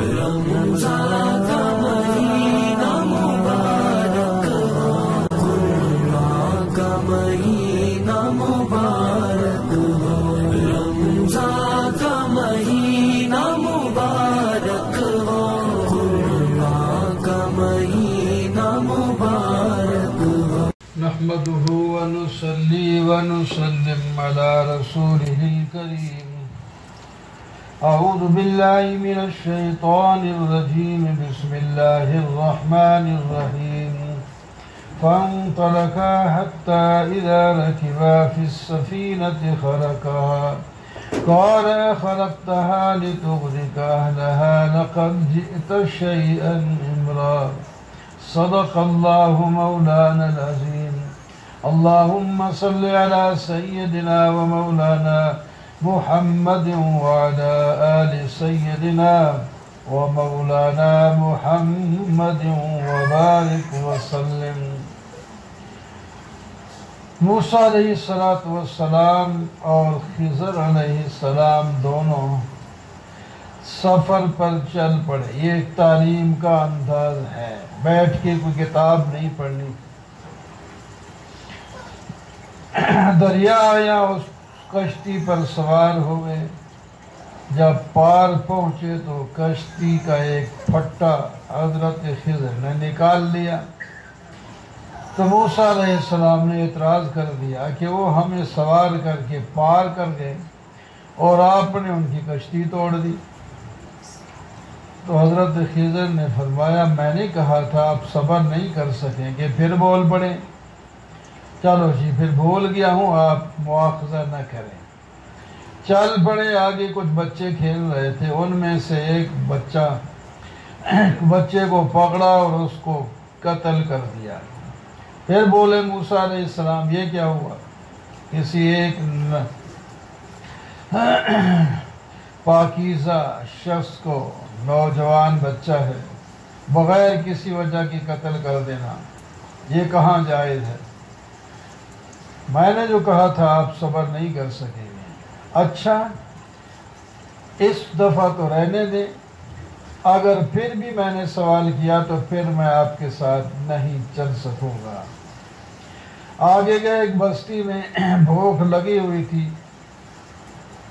رمضان کا مہینہ مبارک ہو، قرآن کا مہینہ مبارک ہو، رمضان کا مہینہ مبارک ہو، قرآن کا مہینہ مبارک ہو۔ نحمده ونصلي ونسلم على رسوله الكريم. أعوذ بالله من الشيطان الرجيم. بسم الله الرحمن الرحيم. فانطلقا حتى إذا ركبا في السفينة قال خلقتها لتغرق أهلها لقد جئت شيئا إمرا. صدق الله مولانا العظيم. اللهم صل على سيدنا ومولانا محمد وعلى آل سيدنا ومولانا محمد وبارك وسلم. موسیٰ علیہ السلام اور خضر علیہ السلام دونوں سفر پر چل پڑے. یہ ایک تعلیم کا انداز ہے، بیٹھ کے کوئی کتاب نہیں پڑھنی. دریا آیا، اس کشتی پر سوار ہوئے. جب پار پہنچے تو کشتی کا ایک پھٹا حضرت خضر نے نکال لیا. تو موسیٰ علیہ السلام نے اعتراض کر دیا کہ وہ ہمیں سوار کر کے پار کر گئے اور آپ نے ان کی کشتی توڑ دی. تو حضرت خضر نے فرمایا میں نے کہا تھا آپ صبر نہیں کر سکیں کہ پھر بول پڑے. چلو جی پھر بھول گیا ہوں، آپ مواخذہ نہ کریں. چل پڑے. آگے کچھ بچے کھیل رہے تھے، ان میں سے ایک بچے کو پکڑا اور اس کو قتل کر دیا. پھر بولے موسیٰ علیہ السلام یہ کیا ہوا؟ کسی ایک پاکیزہ شخص کو، نوجوان بچہ ہے، بغیر کسی وجہ کی قتل کر دینا یہ کہاں جائز ہے؟ میں نے جو کہا تھا آپ صبر نہیں کر سکیں گے. اچھا اس دفعہ تو رہنے دیں، اگر پھر بھی میں نے سوال کیا تو پھر میں آپ کے ساتھ نہیں چل سکوں گا. آگے گئے. ایک بستی میں بھوک لگی ہوئی تھی.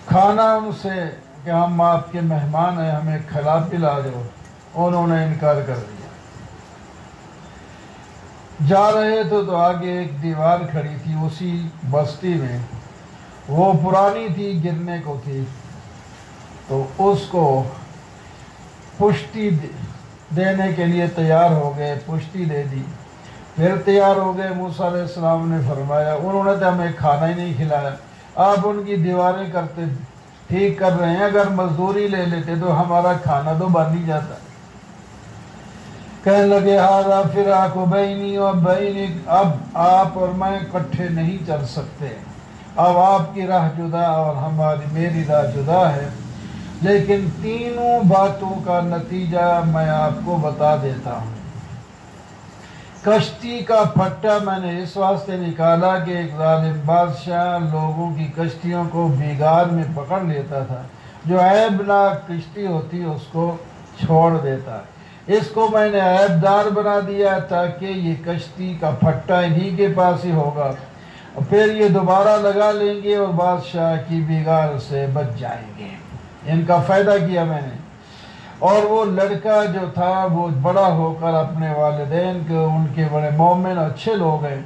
کھانا ان سے کہ ہم آپ کے مہمان ہیں، ہمیں کھلا پلا دو. انہوں نے انکار کر دیا. جا رہے تھے تو آگے ایک دیوار کھڑی تھی اسی بستی میں. وہ پرانی تھی، گرنے کو تھی. تو اس کو پشتی دینے کے لیے تیار ہو گئے، پشتی دے دی. پھر تیار ہو گئے. موسیٰ علیہ السلام نے فرمایا انہوں نے تو ہمیں کھانا ہی نہیں کھلایا، آپ ان کی دیواریں کرتے ٹھیک کر رہے ہیں، اگر مزدوری لے لیتے تو ہمارا کھانا تو بن ہی جاتا. کہنے لگے ہذا فراق بینی و بینک، اب آپ اور میں اکٹھے نہیں چل سکتے. اب آپ کی راہ جدا اور میری راہ جدا ہے. لیکن تینوں باتوں کا نتیجہ میں آپ کو بتا دیتا ہوں. کشتی کا پھٹا میں نے اس واسطے نکالا کہ ایک ظالم بادشاہ لوگوں کی کشتیوں کو بیگار میں پکڑ لیتا تھا. جو عیب ناک کشتی ہوتی اس کو چھوڑ دیتا. اس کو میں نے عیب دار بنا دیا تاکہ یہ کشتی کا پھٹا انہی کے پاس ہی ہوگا، پھر یہ دوبارہ لگا لیں گے اور بادشاہ کی بیگار سے بچ جائیں گے. ان کا فائدہ کیا میں نے. اور وہ لڑکا جو تھا وہ بڑا ہو کر اپنے والدین کے، ان کے بڑے مومن اچھے لوگ ہیں،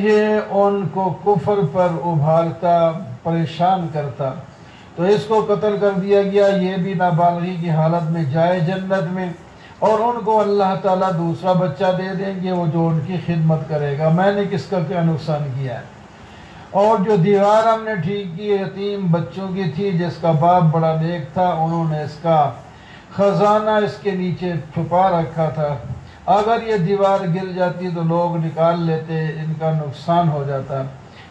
یہ ان کو کفر پر ابھارتا، پریشان کرتا. تو اس کو قتل کر دیا گیا. یہ بھی نابالغی کی حالت میں جائے جنت میں، اور ان کو اللہ تعالیٰ دوسرا بچہ دے دیں گے وہ جو ان کی خدمت کرے گا. میں نے کس کا کیا نقصان کیا ہے؟ اور جو دیوار ہم نے ٹھیک کی یتیم بچوں کی تھی، جس کا باپ بڑا نیک تھا، انہوں نے اس کا خزانہ اس کے نیچے چھپا رکھا تھا. اگر یہ دیوار گر جاتی تو لوگ نکال لیتے، ان کا نقصان ہو جاتا.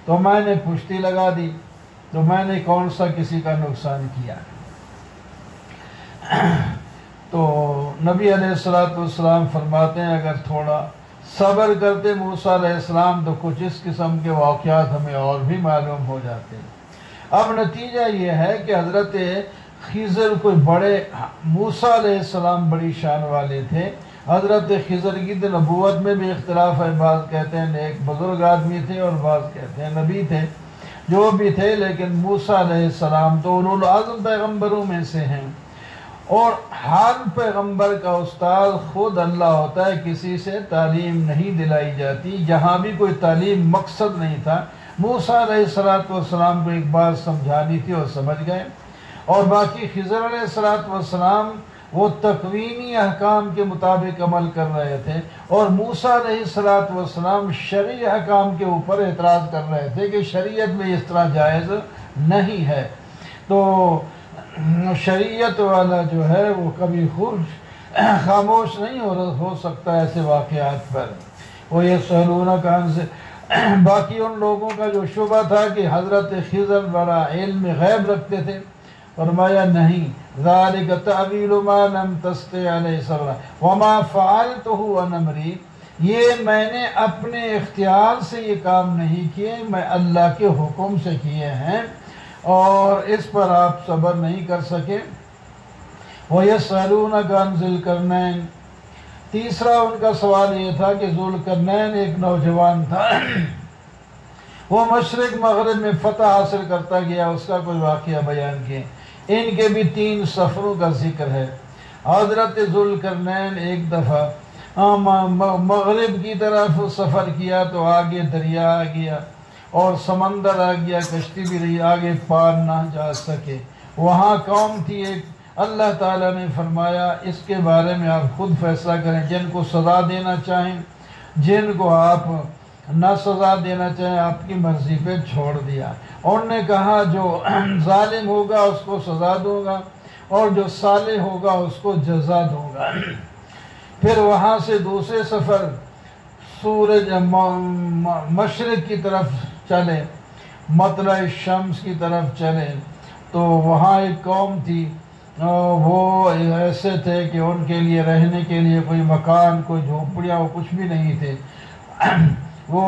تو میں نے پشتی لگا دی. تو میں نے کون سا کسی کا نقصان کیا؟ تو نبی علیہ السلام فرماتے ہیں اگر تھوڑا صبر کرتے موسیٰ علیہ السلام تو کچھ اس قسم کے واقعات ہمیں اور بھی معلوم ہو جاتے. اب نتیجہ یہ ہے کہ حضرت خضر کوئی بڑے، موسیٰ علیہ السلام بڑی شان والے تھے، حضرت خضر کی تو نبوت میں بھی اختلاف ہے، بعض کہتے ہیں ایک بزرگ آدمی تھے اور بعض کہتے ہیں نبی تھے، جو بھی تھے، لیکن موسیٰ علیہ السلام تو اولو العزم پیغمبروں میں سے ہیں۔ اور ہر پیغمبر کا استاد خود اللہ ہوتا ہے، کسی سے تعلیم نہیں دلائی جاتی، جہاں بھی کوئی تعلیم مقصد نہیں تھا۔ موسیٰ علیہ السلام کو ایک بات سمجھانی تھی اور سمجھ گئے، اور باقی خضر علیہ السلام وہ تکوینی احکام کے مطابق عمل کر رہے تھے، اور موسیٰ علیہ السلام شرعی احکام کے اوپر اعتراض کر رہے تھے کہ شریعت میں اس طرح جائز نہیں ہے۔ تو شریعت والا جو ہے وہ کبھی خاموش نہیں ہو سکتا ایسے واقعات پر۔ وہ یہ سہلونک عن سے باقی ان لوگوں کا جو شبہ تھا کہ حضرت خضر بڑا علم غیب رکھتے تھے، فرمایا نہیں، ذالک تعویل ما لم تستطع علیہ صبرا وما فعلته عن امری، یہ میں نے اپنے اختیار سے یہ کام نہیں کیے، میں اللہ کے حکم سے کیے ہیں، اور اس پر آپ صبر نہیں کر سکے۔ وَيَسْأَلُونَكَ عَنْ ذِي الْقَرْنَيْنِ، تیسرا ان کا سوال یہ تھا کہ ذو القرنین ایک نوجوان تھا، وہ مشرق مغرب میں فتح حاصل کرتا گیا، اس کا کوئی واقعہ بیان کیے۔ ان کے بھی 3 سفروں کا ذکر ہے۔ حضرت ذو القرنین ایک دفعہ مغرب کی طرف سفر کیا تو آگے دریا آ گیا اور سمندر آ گیا، کشتی بھی رہی، آگے پار نہ جا سکے۔ وہاں قوم تھی ایک، اللہ تعالیٰ نے فرمایا اس کے بارے میں آپ خود فیصلہ کریں، جن کو سزا دینا چاہیں، جن کو آپ نہ سزا دینا چاہیں، آپ کی مرضی پہ چھوڑ دیا۔ انہوں نے کہا جو ظالم ہوگا اس کو سزا دوں گا، اور جو صالح ہوگا اس کو جزا دوں گا۔ پھر وہاں سے دوسرے سفر سورج مشرق کی طرف چلے، مطلع شمس کی طرف چلے، تو وہاں ایک قوم تھی، وہ ایسے تھے کہ ان کے لیے رہنے کے لیے کوئی مکان، کوئی جھونپڑیاں، وہ کچھ بھی نہیں تھے۔ وہ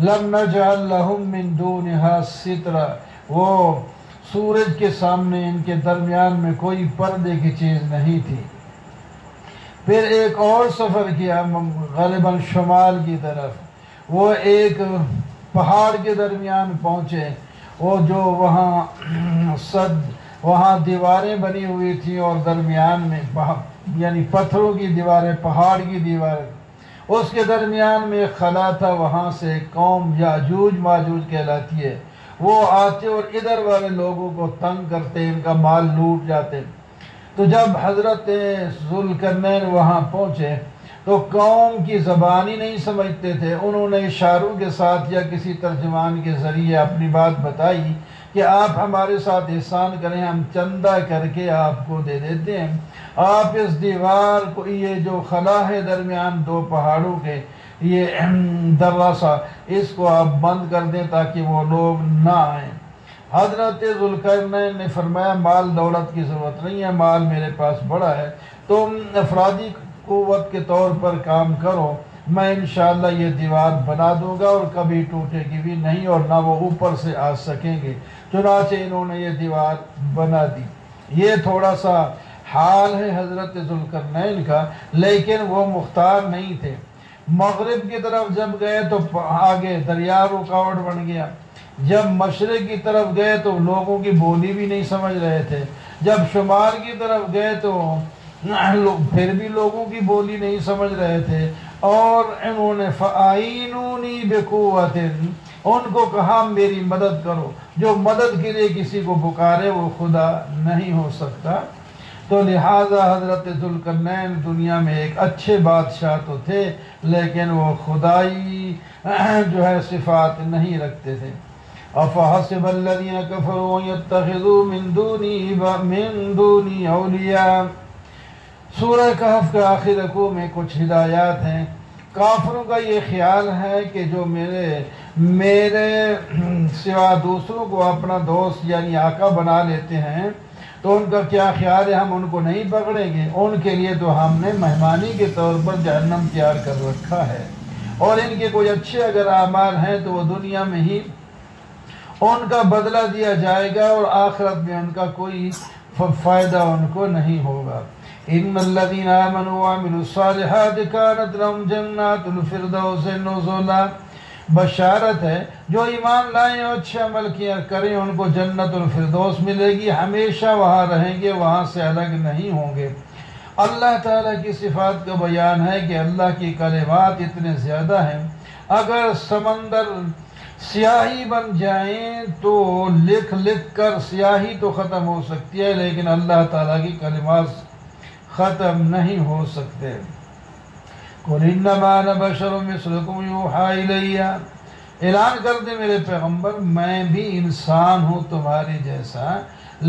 لم نجعل لهم من دونها سترا، وہ سورج کے سامنے ان کے درمیان میں کوئی پردے کی چیز نہیں تھی۔ پھر ایک اور سفر کیا غالباً شمال کی طرف، وہ ایک پہاڑ کے درمیان پہنچے، وہ جو وہاں دیواریں بنی ہوئی تھیں اور درمیان میں یعنی پتھروں کی دیواریں، پہاڑ کی دیواریں، اس کے درمیان میں ایک خلا تھا، وہاں سے ایک قوم یاجوج ماجوج کہلاتی ہے، وہ آتے اور ادھر والے لوگوں کو تنگ کرتے، ان کا مال لوٹ جاتے۔ تو جب حضرت ذو القرنین وہاں پہنچے تو قوم کی زبان ہی نہیں سمجھتے تھے، انہوں نے اشاروں کے ساتھ یا کسی ترجمان کے ذریعے اپنی بات بتائی کہ آپ ہمارے ساتھ احسان کریں، ہم چندہ کر کے آپ کو دے دیتے ہیں، آپ اس دیوار کو، یہ جو خلا ہے درمیان 2 پہاڑوں کے، یہ دروازہ، اس کو آپ بند کر دیں تاکہ وہ لوگ نہ آئیں۔ حضرت ذو القرنین نے فرمایا مال دولت کی ضرورت نہیں ہے، مال میرے پاس بڑا ہے، تم افرادی قوت کے طور پر کام کرو، میں انشاءاللہ یہ دیوار بنا دوں گا اور کبھی ٹوٹے گی بھی نہیں، اور نہ وہ اوپر سے آ سکیں گے۔ چنانچہ انہوں نے یہ دیوار بنا دی۔ یہ تھوڑا سا حال ہے حضرت ذو القرنین کا، لیکن وہ مختار نہیں تھے۔ مغرب کی طرف جب گئے تو آگے دریا رکاوٹ بن گیا، جب مشرق کی طرف گئے تو لوگوں کی بولی بھی نہیں سمجھ رہے تھے، جب شمال کی طرف گئے تو پھر بھی لوگوں کی بولی نہیں سمجھ رہے تھے، اور انہوں نے فَأَعِينُونِي بِقُوَّةٍ، ان کو کہا میری مدد کرو، جو مدد کے لیے کسی کو پکارے وہ خدا نہیں ہو سکتا۔ تو لہٰذا حضرت ذو القرنین دنیا میں ایک اچھے بادشاہ تو تھے، لیکن وہ خدائی جو ہے صفات نہیں رکھتے تھے۔ أَفَحَسِبَ الَّذِينَ كَفَرُوا يَتَّخِذُوا مِن دُونِي أَوْلِيَاءَ، سورہ کہف کے آخر رکوع میں کچھ ہدایات ہیں۔ کافروں کا یہ خیال ہے کہ جو میرے سوا دوسروں کو اپنا دوست یعنی آقا بنا لیتے ہیں، تو ان کا کیا خیال ہے ہم ان کو نہیں پکڑیں گے، ان کے لیے تو ہم نے مہمانی کے طور پر جہنم تیار کر رکھا ہے، اور ان کے کوئی اچھے اگر اعمال ہیں تو وہ دنیا میں ہی ان کا بدلہ دیا جائے گا، اور آخرت میں ان کا کوئی فائدہ ان کو نہیں ہوگا۔ ان الذین آمنوا وعملوا الصالحات کانت لهم جنات الفردوس نزلا، بشارت ہے جو ایمان لائیں اور اچھے عمل کیا کریں ان کو جنت الفردوس ملے گی، ہمیشہ وہاں رہیں گے، وہاں سے الگ نہیں ہوں گے۔ اللہ تعالیٰ کی صفات کا بیان ہے کہ اللہ کی کلمات اتنے زیادہ ہیں، اگر سمندر سیاہی بن جائیں تو لکھ لکھ کر سیاہی تو ختم ہو سکتی ہے، لیکن اللہ تعالیٰ کی کلمات ختم نہیں ہو سکتے۔ قُلْ إِنَّمَا أَنَا بَشَرٌ مِثْلُكُمْ يُوحَىٰ إِلَيَّ، اعلان کر دے میرے پیغمبر میں بھی انسان ہوں تمہارے جیسا،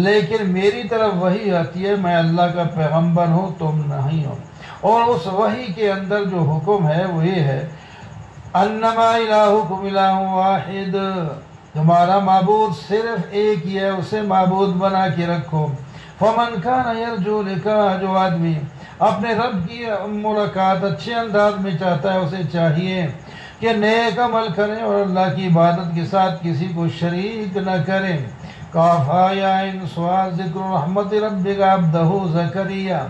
لیکن میری طرف وحی آتی ہے، میں اللہ کا پیغمبر ہوں تم نہیں ہو، اور اس وحی کے اندر جو حکم ہے وہ یہ ہے انما الہکم الہ واحد، تمہارا معبود صرف ایک ہی ہے، اسے معبود بنا کے رکھو۔ فمن کان یرجو لقاء، جو آدمی اپنے رب کی ملاقات اچھے انداز میں چاہتا ہے اسے چاہیے کہ نیک عمل کریں اور اللہ کی عبادت کے ساتھ کسی کو شریک نہ کریں۔ کاف یا عین صاد، ذکر رحمت ربک عبدہ زکریا۔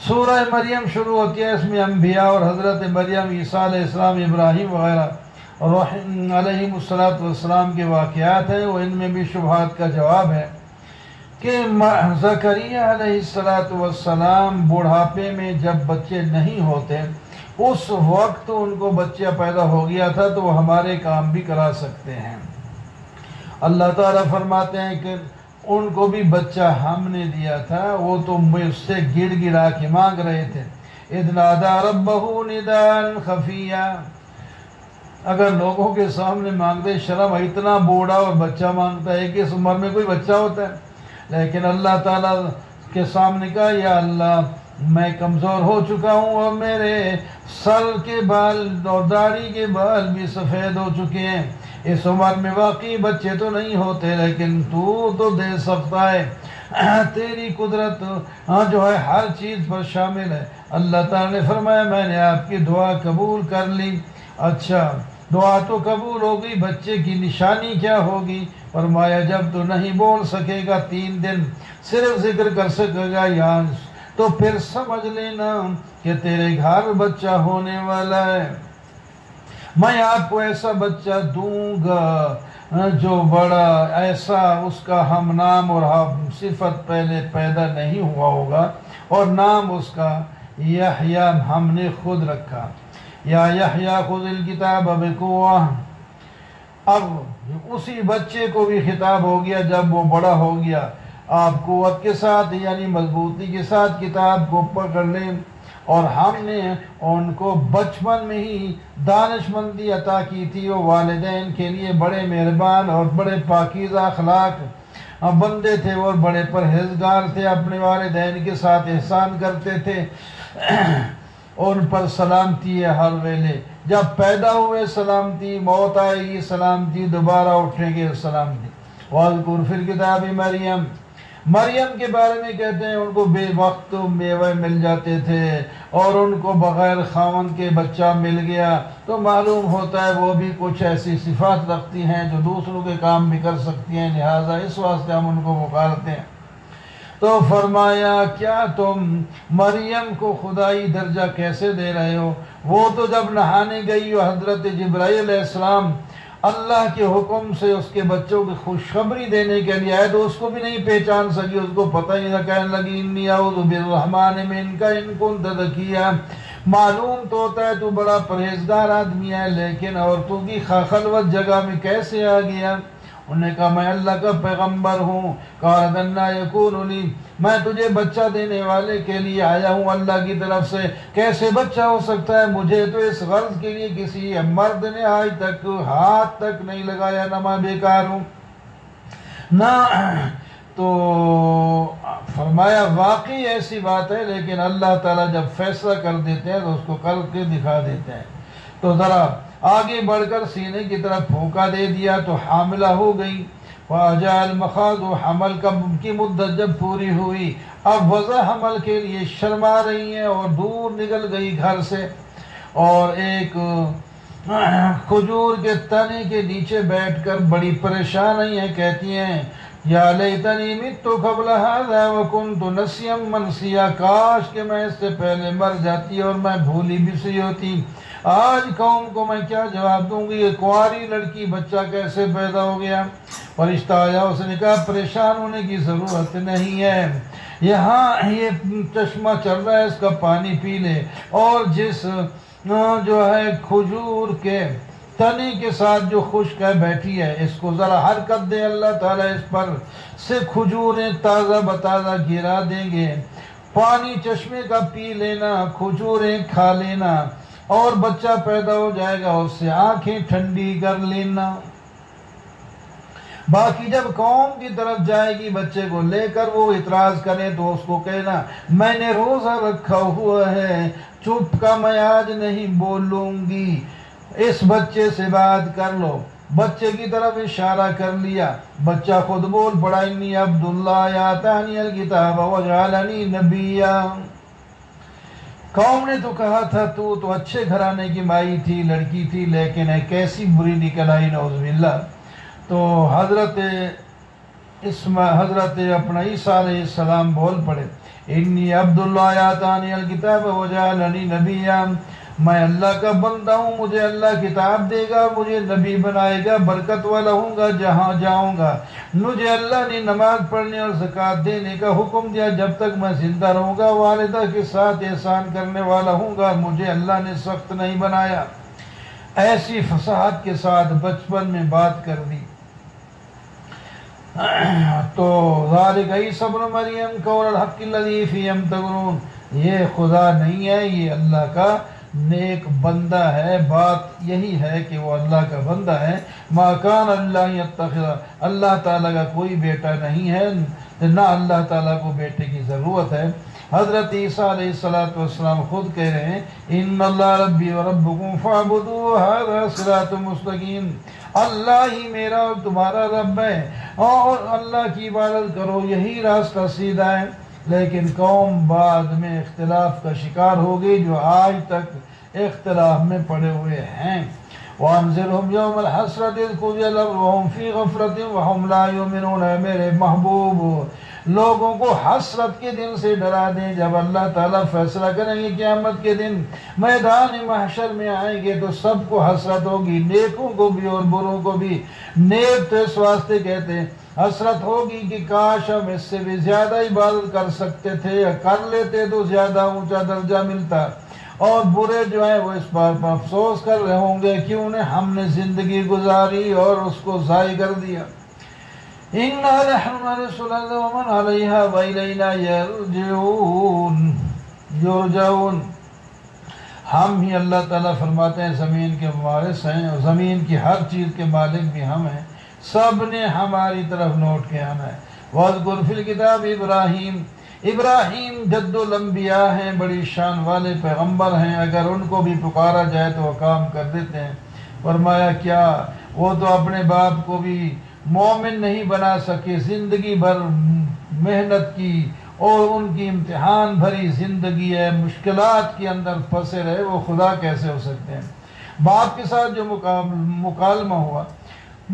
سورہ مریم شروع ہوتی ہے، اس میں انبیاء اور حضرت مریم، عیسیٰ علیہ السلام، ابراہیم وغیرہ علیہم السلام کے واقعات ہیں، وہ ان میں بھی شبہات کا جواب ہے کہ زکریا علیہ السلام بڑھاپے میں جب بچے نہیں ہوتے اس وقت ان کو بچہ پیدا ہو گیا تھا تو وہ ہمارے کام بھی کرا سکتے ہیں۔ اللہ تعالیٰ فرماتے ہیں کہ ان کو بھی بچہ ہم نے دیا تھا، وہ تو مجھ سے گڑ گڑا کے مانگ رہے تھے۔ اذ نادى ربه نداء خفیا، اگر لوگوں کے سامنے مانگتے شرم، اتنا بوڑھا اور بچہ مانگتا ہے کہ اس عمر میں کوئی بچہ ہوتا ہے، لیکن اللہ تعالیٰ کے سامنے کہا یا اللہ میں کمزور ہو چکا ہوں اور میرے سر کے بال اور داڑھی کے بال بھی سفید ہو چکے ہیں، اس عمر میں واقعی بچے تو نہیں ہوتے، لیکن تو دے سکتا ہے، تیری قدرت جو ہے ہر چیز پر شامل ہے۔ اللہ تعالیٰ نے فرمایا میں نے آپ کی دعا قبول کر لی۔ اچھا دعا تو قبول ہوگی، بچے کی نشانی کیا ہوگی؟ فرمایا جب تو نہیں بول سکے گا، 3 دن صرف ذکر کر سکے گا یا تو پھر سمجھ لینا کہ تیرے گھر بچہ ہونے والا ہے۔ میں آپ کو ایسا بچہ دوں گا جو بڑا ایسا اس کا ہم نام اور ہم صفت پہلے پیدا نہیں ہوا ہوگا، اور نام اس کا یحییٰ ہم نے خود رکھا۔ یا یحییٰ خذ الکتاب بقوہ، اب اسی بچے کو بھی خطاب ہو گیا جب وہ بڑا ہو گیا، آپ قوت کے ساتھ یعنی مضبوطی کے ساتھ کتاب کو پکڑ لیں، اور ہم نے ان کو بچپن میں ہی دانش مندی عطا کی تھی، وہ والدین کے لیے بڑے مہربان اور بڑے پاکیزہ اخلاق بندے تھے، اور بڑے پرہیزگار تھے، اپنے والدین کے ساتھ احسان کرتے تھے، ان پر سلامتی ہے ہر ویلے، جب پیدا ہوئے سلامتی، موت آئے گی سلامتی، دوبارہ اٹھیں گے سلامتی۔ وَاذْكُرْ فِي الْكِتَابِ مریم، مریم کے بارے میں کہتے ہیں ان کو بے وقت میوے مل جاتے تھے، اور ان کو بغیر خاوند کے بچہ مل گیا تو معلوم ہوتا ہے وہ بھی کچھ ایسی صفات رکھتی ہیں جو دوسروں کے کام بھی کر سکتی ہیں، لہٰذا اس واسطے ہم ان کو پکارتے ہیں۔ تو فرمایا کیا تم مریم کو خدائی درجہ کیسے دے رہے ہو؟ وہ تو جب نہانے گئی حضرت جبرائیل علیہ السلام اللہ کے حکم سے اس کے بچوں کی خوشخبری دینے کے لیے آئے تو اس کو بھی نہیں پہچان سکی، اس کو پتہ ہی نہ، کہنے لگی انی اعوذ بالرحمن منک ان کنت تقیا، معلوم تو ہوتا ہے تو بڑا پرہیزگار آدمی ہے، لیکن عورتوں کی خلوت جگہ میں کیسے آ گیا؟ انہوں نے کہا میں اللہ کا پیغمبر ہوں۔ قالت انا یکون لی، میں تجھے بچہ دینے والے کے لیے آیا ہوں اللہ کی طرف سے، کیسے بچہ ہو سکتا ہے؟ مجھے تو اس غرض کے لیے کسی مرد نے آج تک ہاتھ تک نہیں لگایا، نہ میں بیکار ہوں نہ۔ تو فرمایا واقعی ایسی بات ہے، لیکن اللہ تعالیٰ جب فیصلہ کر دیتے ہیں تو اس کو کر کے دکھا دیتے ہیں۔ تو ذرا آگے بڑھ کر سینے کی طرف پھونکا دے دیا تو حاملہ ہو گئی۔ فَأَجَاءَ الْمَخَاضُ، حمل کی مدت جب پوری ہوئی، اب وضع حمل کے لیے شرما رہی ہیں اور دور نکل گئی گھر سے، اور ایک کھجور کے تنے کے نیچے بیٹھ کر بڑی پریشان ہیں، کہتی ہیں یا لیتنی مت قبل ھذا وکنت نسیا منسیا، کاش کہ میں اس سے پہلے مر جاتی اور میں بھولی بسری ہوتی۔ آج قوم کو میں کیا جواب دوں گی؟ یہ کنواری لڑکی بچہ کیسے پیدا ہو گیا؟ فرشتہ آیا، اس نے کہا پریشان ہونے کی ضرورت نہیں ہے، یہاں یہ چشمہ چل رہا ہے، اس کا پانی پی لے، اور جس جو ہے کھجور کے تنے کے ساتھ جو خشک ہے بیٹھی ہے، اس کو ذرا حرکت دے، اللہ تعالیٰ اس پر سے کھجوریں تازہ بتازہ گرا دیں گے، پانی چشمے کا پی لینا، کھجوریں کھا لینا، اور بچہ پیدا ہو جائے گا، اس سے آنکھیں ٹھنڈی کر لینا۔ باقی جب قوم کی طرف جائے گی بچے کو لے کر، وہ اعتراض کرے تو اس کو کہنا میں نے روزہ رکھا ہوا ہے، چپ کا میں آج نہیں بولوں گی، اس بچے سے بات کر لو۔ بچے کی طرف اشارہ کر لیا، بچہ خود بول پڑا، انی عبداللہ آتانی الکتاب وجعلنی نبیا۔ قوم نے تو کہا تھا تو اچھے گھرانے کی مائی تھی، لڑکی تھی، لیکن ایک ایسی بری نکل آئی، نعوذ باللہ۔ تو حضرت اپنا عیسیٰ علیہ السلام بول پڑے، انی عبداللہ آتانی الکتاب وجعلنی نبیا، میں اللہ کا بندہ ہوں، مجھے اللہ کتاب دے گا، مجھے نبی بنائے گا، برکت والا ہوں گا جہاں جاؤں گا، مجھے اللہ نے نماز پڑھنے اور زکوٰۃ دینے کا حکم دیا، جب تک میں زندہ رہوں گا والدہ کے ساتھ احسان کرنے والا ہوں گا، مجھے اللہ نے سخت نہیں بنایا۔ ایسی فصاحت کے ساتھ بچپن میں بات کر دی۔ تو ذالک عیسی ابن مریم قول الحق الذی فیہ یمترون، یہ خدا نہیں ہے، یہ اللہ کا نیک بندہ ہے، بات یہی ہے کہ وہ اللہ کا بندہ ہے۔ ما کان اللہ یتخذ، اللہ تعالیٰ کا کوئی بیٹا نہیں ہے، نہ اللہ تعالیٰ کو بیٹے کی ضرورت ہے۔ حضرت عیسیٰ علیہ السلام خود کہہ رہے ہیں ان اللہ ربی و ربکم فاعبدوہ ھذا صراط مستقیم، اللہ ہی میرا اور تمہارا رب ہے، اور اللہ کی عبادت کرو، یہی راستہ سیدھا ہے۔ لیکن قوم بعد میں اختلاف کا شکار ہوگی، جو آج تک اختلاف میں پڑے ہوئے ہیں۔ وَأَنذِرْهُمْ يَوْمَ الْحَسْرَةِ إِذْ قُضِيَ الْأَمْرُ وَهُمْ فِي غَفْلَةٍ وَهُمْ لَا يُؤْمِنُونَ، میرے محبوب لوگوں کو حسرت کے دن سے ڈرا دیں، جب اللہ تعالیٰ فیصلہ کریں گے قیامت کے دن، میدان محشر میں آئیں گے تو سب کو حسرت ہوگی، نیکوں کو بھی اور بروں کو بھی۔ نیک تو اس واسطے کہتے ہیں حسرت ہوگی کہ کاش ہم اس سے بھی زیادہ عبادت کر سکتے تھے، یا کر لیتے تو زیادہ اونچا درجہ ملتا، اور برے جو ہیں وہ اس بات پر افسوس کر رہے ہوں گے کیوں نے ہم نے زندگی گزاری اور اس کو ضائع کر دیا۔ اِنَّا نَحْنُ نَرِثُ الْأَرْضَ وَمَنْ عَلَيْهَا وَإِلَيْنَا یرجعون، ہم ہی، اللہ تعالیٰ فرماتے ہیں، زمین کے وارث ہیں، اور زمین کی ہر چیز کے مالک بھی ہم ہیں، سب نے ہماری طرف لوٹ کے آنا ہے۔ وَاذْكُرْ فِي الْكِتَابِ ابراہیم، ابراہیم جد الانبیاء ہیں، بڑی شان والے پیغمبر ہیں، اگر ان کو بھی پکارا جائے تو وہ کام کر دیتے ہیں۔ فرمایا کیا وہ تو اپنے باپ کو بھی مومن نہیں بنا سکے، زندگی بھر محنت کی اور ان کی امتحان بھری زندگی ہے، مشکلات کے اندر پھنسے رہے، وہ خدا کیسے ہو سکتے ہیں؟ باپ کے ساتھ جو مکالمہ ہوا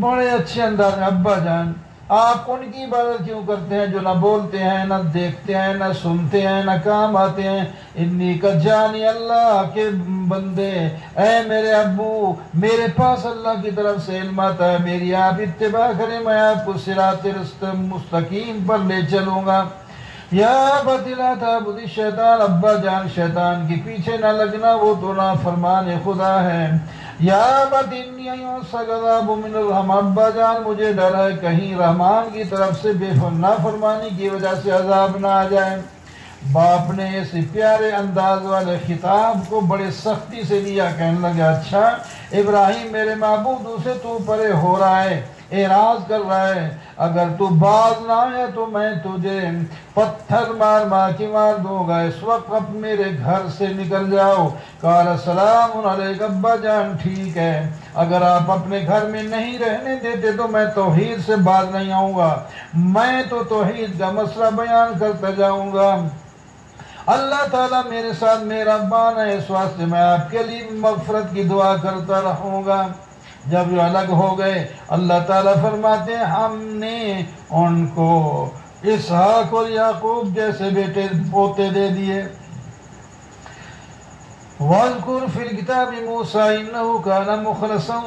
بڑے اچھے انداز میں، ابا جان آپ ان کی عبادت کیوں کرتے ہیں جو نہ بولتے ہیں، نہ دیکھتے ہیں، نہ سنتے ہیں، نہ کام آتے ہیں؟ انی قد جانی، اللہ کے بندے، اے میرے ابو، میرے پاس اللہ کی طرف سے علم آتا ہے، میری آپ اتباع کریں، میں آپ کو صراط مستقیم پر لے چلوں گا۔ یا ابت لا تعبد الشیطان، ابا جان شیطان کے پیچھے نہ لگنا، وہ تو نافرمان خدا ہے۔ یا ابت انی یمسک عذاب من الرحمن، ابا جان مجھے ڈر ہے کہیں رحمان کی طرف سے بے نافرمانی کی وجہ سے عذاب نہ آ جائے۔ باپ نے اس پیارے انداز والے خطاب کو بڑے سختی سے لیا، کہنے لگا اچھا ابراہیم میرے معبود سے تو پرے ہو رہا ہے، اعراض کر رہا ہے، اگر تو باز نہ آیا تو میں تجھے پتھر مار مار کے مار دوں گا، اس وقت میرے گھر سے نکل جاؤ۔ قال السلام علیک، ابا جان ٹھیک ہے، اگر آپ اپنے گھر میں نہیں رہنے دیتے تو میں توحید سے باز نہیں آؤں گا، میں تو توحید کا مسئلہ بیان کرتا جاؤں گا۔ اللہ تعالیٰ میرے ساتھ مہربان ہے، اس واسطے میں آپ کے لیے مغفرت کی دعا کرتا رہوں گا۔ جب جو الگ ہو گئے اللہ تعالیٰ فرماتے ہیں ہم نے ان کو اسحاق اور یعقوب جیسے بیٹے پوتے دے دیے۔ وَاذْكُرْ فِي الْكِتَابِ مُوسَىٰ إِنَّهُ كَانَ مُخْلَصًا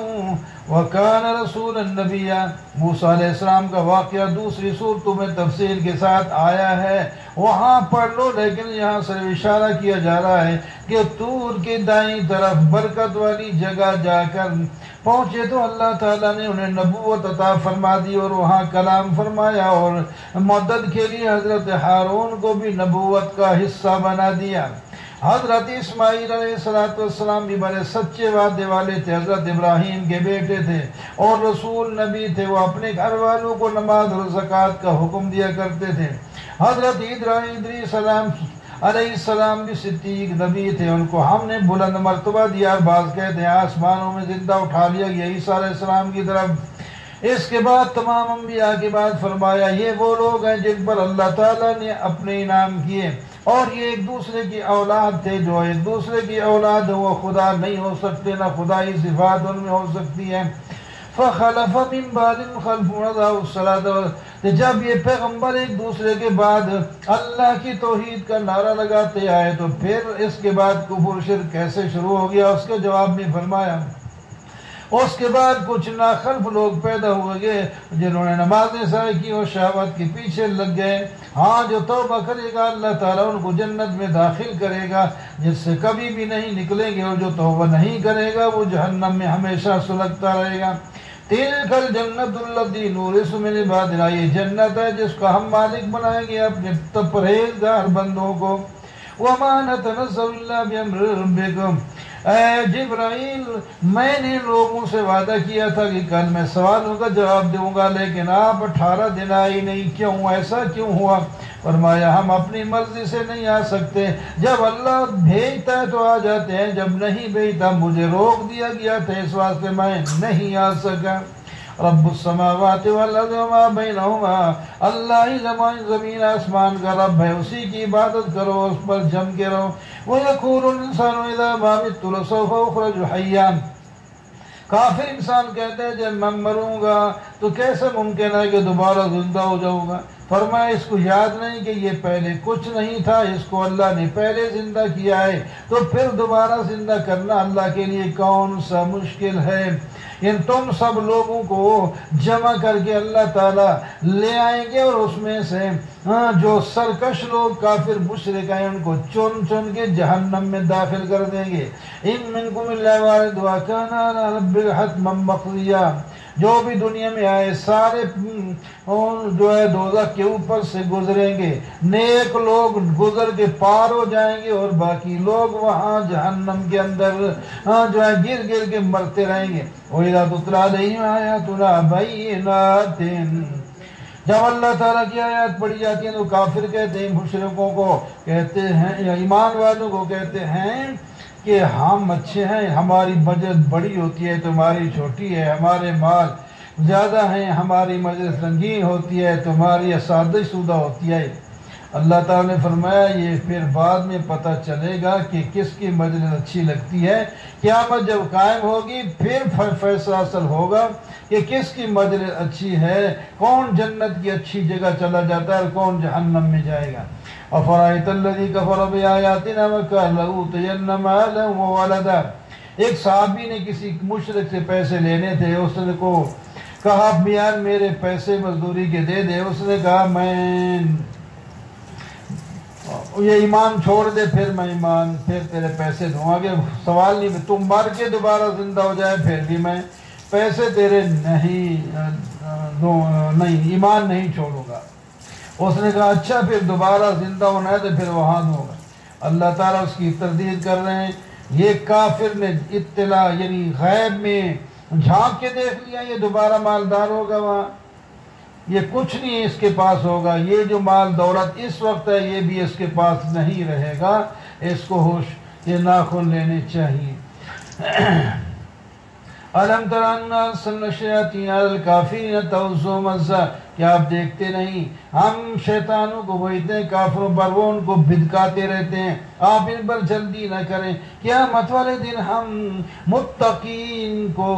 وَكَانَ رَسُولًا نَبِيًّا۔ موسیٰ علیہ السلام کا واقعہ دوسری صورتوں میں تفصیل کے ساتھ آیا ہے، وہاں پڑھ لو، لیکن یہاں صرف اشارہ کیا جا رہا ہے کہ طور کی دائیں طرف برکت والی جگہ جا کر پہنچے تو اللہ تعالیٰ نے انہیں نبوت عطا فرما دی اور وہاں کلام فرمایا، اور مدد کے لیے حضرت ہارون کو بھی نبوت کا حصہ بنا دیا۔ حضرت اسماعیل علیہ السلام بھی بڑے سچے وعدے والے تھے، حضرت ابراہیم کے بیٹے تھے اور رسول نبی تھے، وہ اپنے گھر والوں کو نماز اور زکوٰۃ کا حکم دیا کرتے تھے۔ حضرت ادریس علیہ السلام بھی صدیق نبی تھے، ان کو ہم نے بلند مرتبہ دیا، بعض کہتے ہیں آسمانوں میں زندہ اٹھا لیا گیا عیسیٰ علیہ السلام کی طرف۔ اس کے بعد تمام انبیاء کے بعد فرمایا یہ وہ لوگ ہیں جن پر اللہ تعالیٰ نے اپنے انعام کیے، اور یہ ایک دوسرے کی اولاد تھے، جو ایک دوسرے کی اولاد وہ خدا نہیں ہو سکتے، نہ خدائی صفات ان میں ہو سکتی ہیں۔ فخلف من بعدهم خلف اضاعوا الصلاۃ، جب یہ پیغمبر ایک دوسرے کے بعد اللہ کی توحید کا نعرہ لگاتے آئے تو پھر اس کے بعد کفر شرک کیسے شروع ہو گیا؟ اس کے جواب میں فرمایا اس کے بعد کچھ ناخلف لوگ پیدا ہوئے گے جنہوں نے نمازیں ضائع کی اور شہوت کے پیچھے لگ گئے۔ ہاں جو توبہ کرے گا اللہ تعالیٰ ان کو جنت میں داخل کرے گا جس سے کبھی بھی نہیں نکلیں گے، اور جو توبہ نہیں کرے گا وہ جہنم میں ہمیشہ سلگتا رہے گا۔ تِلْكَ الْجَنَّةُ الَّتِي نُورِثُ مِنْ عِبَادِنَا، یہ جنت ہے جس کو ہم مالک بنائیں گے اپنے پرہیزگار بندوں کو۔ وَمَا نَتَنَزَّلُ إِلَّا بِأَمْرِ رَبِّكُمْ، اے جبرائیل میں نے لوگوں سے وعدہ کیا تھا کہ کل میں سوالوں کا جواب دوں گا، لیکن آپ 18 دن آئی نہیں، کیوں؟ ایسا کیوں ہوا؟ فرمایا ہم اپنی مرضی سے نہیں آ سکتے، جب اللہ بھیجتا ہے تو آ جاتے ہیں، جب نہیں بھیجتا مجھے روک دیا گیا تھا، اس واسطے میں نہیں آ سکا۔ رب السماوات والارض وما بینہما، اللہ ہی زمین آسمان کا رب ہے، اسی کی عبادت کرو، اس پر جم کے رہو۔ وَيَقُولُ الْإِنسَانُ إِذَا مَا مِتُّ لَسَوْفَ أُخْرَجُ حَيًّا، کافر انسان کہتے ہیں جب میں مروں گا تو کیسے ممکن ہے کہ دوبارہ زندہ ہو جاؤں گا؟ فرمایا اس کو یاد نہیں کہ یہ پہلے کچھ نہیں تھا، اس کو اللہ نے پہلے زندہ کیا ہے، تو پھر دوبارہ زندہ کرنا اللہ کے لیے کون سا مشکل ہے؟ ان تم سب لوگوں کو جمع کر کے اللہ تعالیٰ لے آئیں گے، اور اس میں سے جو سرکش لوگ کافر مشرک ہیں ان کو چن چن کے جہنم میں داخل کر دیں گے۔ ان منکم الا واردها کان علی ربک حتما مقضیا، جو بھی دنیا میں آئے سارے جو ہے دوزخ کے اوپر سے گزریں گے، نیک لوگ گزر کے پار ہو جائیں گے اور باقی لوگ وہاں جہنم کے اندر جو ہے گر گر کے مرتے رہیں گے۔ وَإِذَا تُتْلَىٰ عَلَيْهِمْ آيَاتُنَا بَيِّنَاتٍ، جب اللہ تعالیٰ کی آیات پڑھی جاتی ہیں تو کافر کہتے ہیں، مشرکوں کو کہتے ہیں یا ایمان والوں کو کہتے ہیں کہ ہم اچھے ہیں، ہماری بجٹ بڑی ہوتی ہے تمہاری چھوٹی ہے، ہمارے مال زیادہ ہیں ہماری مجلس رنگین ہوتی ہے تمہاری سادہ سودہ ہوتی ہے۔ اللہ تعالیٰ نے فرمایا یہ پھر بعد میں پتہ چلے گا کہ کس کی مجلس اچھی لگتی ہے، قیامت جب قائم ہوگی پھر فیصلہ اصل ہوگا کہ کس کی مجلس اچھی ہے، کون جنت کی اچھی جگہ چلا جاتا ہے اور کون جہنم میں جائے گا۔ أَفَرَأَيْتَ الَّذِي كَفَرَ بِآيَاتِنَا وَقَالَ لَأُوتِيَنَّ مَالًا وَوَلَدًا، ایک صحابی نے کسی مشرک سے پیسے لینے تھے، اس نے کو کہا بیان میرے پیسے مزدوری کے دے دے، اس نے کہا میں یہ ایمان چھوڑ دے پھر میں ایمان پھر تیرے پیسے دوں گا، سوال نہیں تم مر کے دوبارہ زندہ ہو جائے پھر بھی میں پیسے تیرے نہیں ایمان نہیں چھوڑوں گا۔ اس نے کہا اچھا پھر دوبارہ زندہ ہونا ہے تو پھر وہاں دوں گا۔ اللہ تعالیٰ اس کی تردید کر رہے ہیں، یہ کافر نے اطلاع یعنی غیب میں جھانک کے دیکھ لیا یہ دوبارہ مالدار ہوگا، وہاں یہ کچھ نہیں اس کے پاس ہوگا، یہ جو مال دولت اس وقت ہے یہ بھی اس کے پاس نہیں رہے گا، اس کو ہوش یہ ناخن لینے چاہیے۔ أَلَمْ تَرَ أَنَّا أَرْسَلْنَا الشَّيَاطِينَ عَلَى الْكَافِرِينَ تَؤُزُّهُمْ أَزًّا، کیا آپ دیکھتے نہیں ہم شیطانوں کو بھیجتے ہیں کافروں پر، وہ ان کو بھدکاتے رہتے ہیں، آپ ان پر جلدی نہ کریں۔ قیامت والے دن ہم متقین کو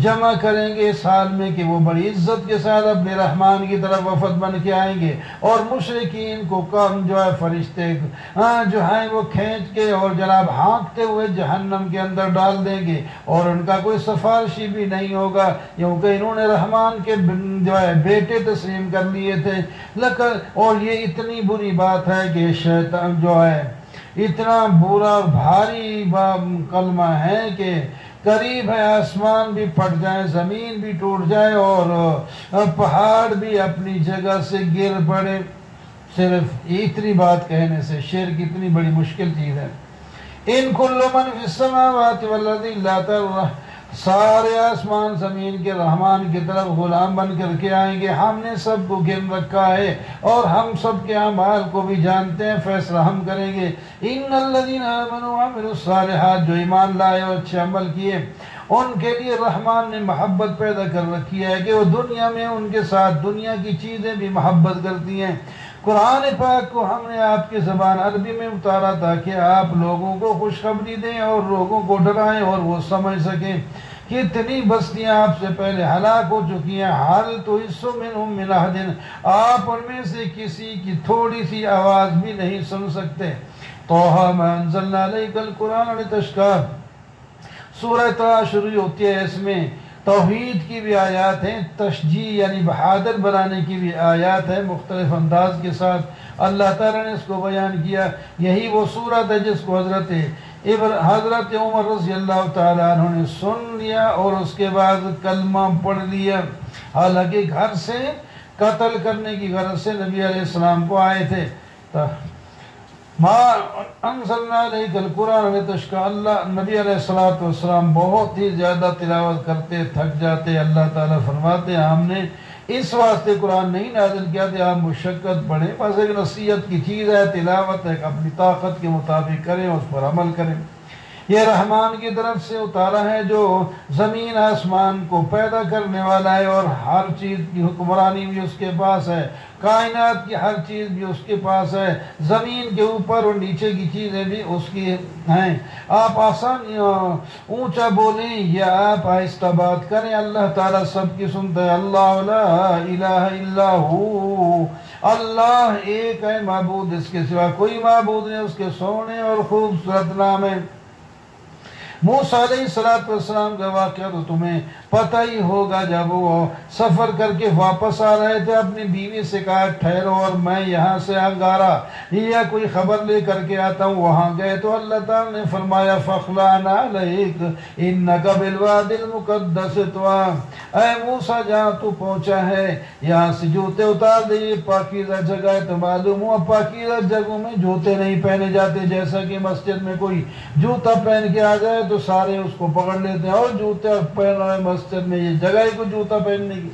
جمع کریں گے سال میں کہ وہ بڑی عزت کے ساتھ اپنے رحمان کی طرف وفد بن کے آئیں گے، اور مشرکین کو کم جو ہے فرشتے جو ہیں وہ کھینچ کے اور جناب ہانکتے ہوئے جہنم کے اندر ڈال دیں گے، اور ان کا کوئی سفارشی بھی نہیں ہوگا، کیونکہ انہوں نے رحمان کے جو ہے بیٹے تسلیم کر لیے تھے۔ اور یہ اتنی بری بات ہے کہ شیطان جو ہے اتنا برا اور بھاری کلمہ ہے کہ قریب ہے آسمان بھی پھٹ جائے، زمین بھی ٹوٹ جائے، اور پہاڑ بھی اپنی جگہ سے گر پڑے، صرف اتنی بات کہنے سے۔ شرک کتنی بڑی مشکل چیز ہے۔ ان کل من فی السماوات والارض الا اتى، سارے آسمان زمین کے رحمان کی طرف غلام بن کر کے آئیں گے۔ ہم نے سب کو گن رکھا ہے اور ہم سب کے اعمال کو بھی جانتے ہیں، فیصلہ ہم کریں گے۔ ان الذين آمنوا وعملوا الصالحات، جو ایمان لائے اور اچھے عمل کیے، ان کے لیے رحمان نے محبت پیدا کر رکھی ہے کہ وہ دنیا میں ان کے ساتھ دنیا کی چیزیں بھی محبت کرتی ہیں۔ قرآن پاک کو ہم نے آپ کی زبان عربی میں اتارا تاکہ آپ لوگوں کو خوشخبری دیں اور لوگوں کو ڈرائیں اور وہ سمجھ سکیں۔ کتنی بستیاں آپ سے پہلے ہلاک ہو چکی ہیں، حال تو منہم من احد، آپ ان میں سے کسی کی تھوڑی سی آواز بھی نہیں سن سکتے۔ طٰہ ما انزلنا علیک القرآن لتشقیٰ، سورہ طٰہ شروع ہوتی ہے، اس میں توحید کی بھی آیات ہیں، تشجیع یعنی بہادر بنانے کی بھی آیات ہیں، مختلف انداز کے ساتھ اللہ تعالیٰ نے اس کو بیان کیا۔ یہی وہ سورت ہے جس کو حضرت عمر رضی اللہ تعالیٰ عنہ نے سن لیا اور اس کے بعد کلمہ پڑھ لیا، حالانکہ گھر سے قتل کرنے کی غرض سے نبی علیہ السلام کو آئے تھے۔ ما انزلنا علیک القرآن لتشقیٰ، اللہ نبی علیہ السلام بہت ہی زیادہ تلاوت کرتے، تھک جاتے۔ اللہ تعالیٰ فرماتے ہم نے اس واسطے قرآن نہیں نازل کیا تھا آپ مشقت پڑھیں، بس ایک نصیحت کی چیز ہے، تلاوت ہے، اپنی طاقت کے مطابق کریں، اس پر عمل کریں۔ یہ رحمان کی طرف سے اتارا ہے جو زمین آسمان کو پیدا کرنے والا ہے، اور ہر چیز کی حکمرانی بھی اس کے پاس ہے، کائنات کی ہر چیز بھی اس کے پاس ہے، زمین کے اوپر اور نیچے کی چیزیں بھی اس کی ہیں۔ آپ آسان اونچا بولیں یا آپ آہستہ بات کریں، اللہ تعالیٰ سب کی سنتا ہے۔ اللہ لا الہ الا ہو، اللہ ایک ہے، معبود اس کے سوا کوئی معبود نہیں، اس کے سونے اور خوبصورت نام ہے۔ موسیٰ علیہ السلام کا واقعہ تو تمہیں پتہ ہی ہوگا، جب وہ سفر کر کے واپس آ رہے تھے، اپنی بیوی سے کہا ٹھہرو اور میں یہاں سے انگارہ یا کوئی خبر لے کر کے آتا ہوں۔ وہاں گئے تو اللہ تعالیٰ نے فرمایا فَخْلَعْنَ عَلَيْكَ إِنَّكَ بِالْوَادِ الْمُقَدَّسِ طُوًى، اے موسیٰ جہاں تو پہنچا ہے یہاں سے جوتے اتار دے، یہ پاکیزہ جگہ ہے۔ تو معلوم ہوا پاکیزہ جگہوں میں جوتے نہیں پہنے جاتے، جیسا کہ مسجد میں کوئی جوتا پہن کے آ جائے تو سارے اس کو پکڑ لیتے ہیں، اور جوتے پہن رہے مسجد میں، یہ جگہ ہی کو جوتا پہننے کی۔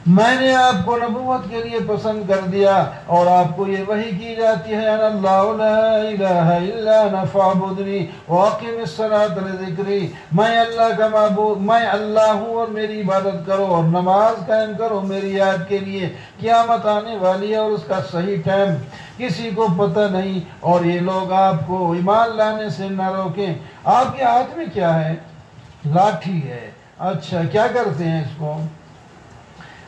میں نے آپ کو نبوت کے لیے پسند کر دیا اور آپ کو یہ وحی کی جاتی ہے، انا اللہ لا الہ الا انا فاعبدنی واقم الصلاۃ لذکری، میں اللہ کا معبود، میں اللہ ہوں اور میری عبادت کرو اور نماز قائم کرو میری یاد کے لیے۔ قیامت آنے والی ہے اور اس کا صحیح ٹائم کسی کو پتہ نہیں، اور یہ لوگ آپ کو ایمان لانے سے نہ روکیں۔ آپ کے ہاتھ میں کیا ہے؟ لاٹھی ہے۔ اچھا کیا کرتے ہیں اس کو؟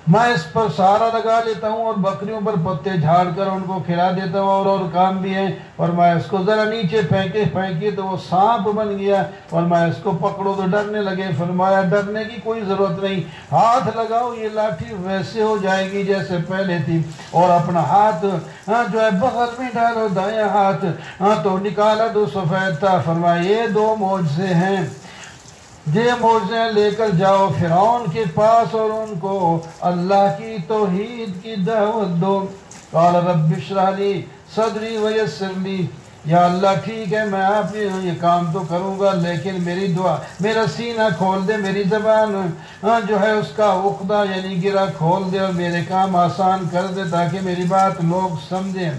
میں اس پر سہارا لگا لیتا ہوں اور بکریوں پر پتے جھاڑ کر ان کو کھلا دیتا ہوں، اور کام بھی ہے، اور میں اس کو ذرا نیچے پھینکی تو وہ سانپ بن گیا، اور میں اس کو پکڑو تو ڈرنے لگے۔ فرمایا ڈرنے کی کوئی ضرورت نہیں، ہاتھ لگاؤ یہ لاٹھی ویسے ہو جائے گی جیسے پہلے تھی، اور اپنا ہاتھ جو ہے بغل میں ڈالو، دایاں ہاتھ تو نکالا تو سفید تھا۔ فرمایا یہ دو معجزے ہیں، یہ معجزے لے کر جاؤ فرعون کے پاس اور ان کو اللہ کی توحید کی دعوت دو۔ قال رب اشرح لی صدری ویسر لی، یا اللہ ٹھیک ہے میں آپ یہ کام تو کروں گا، لیکن میری دعا، میرا سینہ کھول دے، میری زبان جو ہے اس کا عقدہ یعنی گرہ کھول دے، اور میرے کام آسان کر دے تاکہ میری بات لوگ سمجھیں،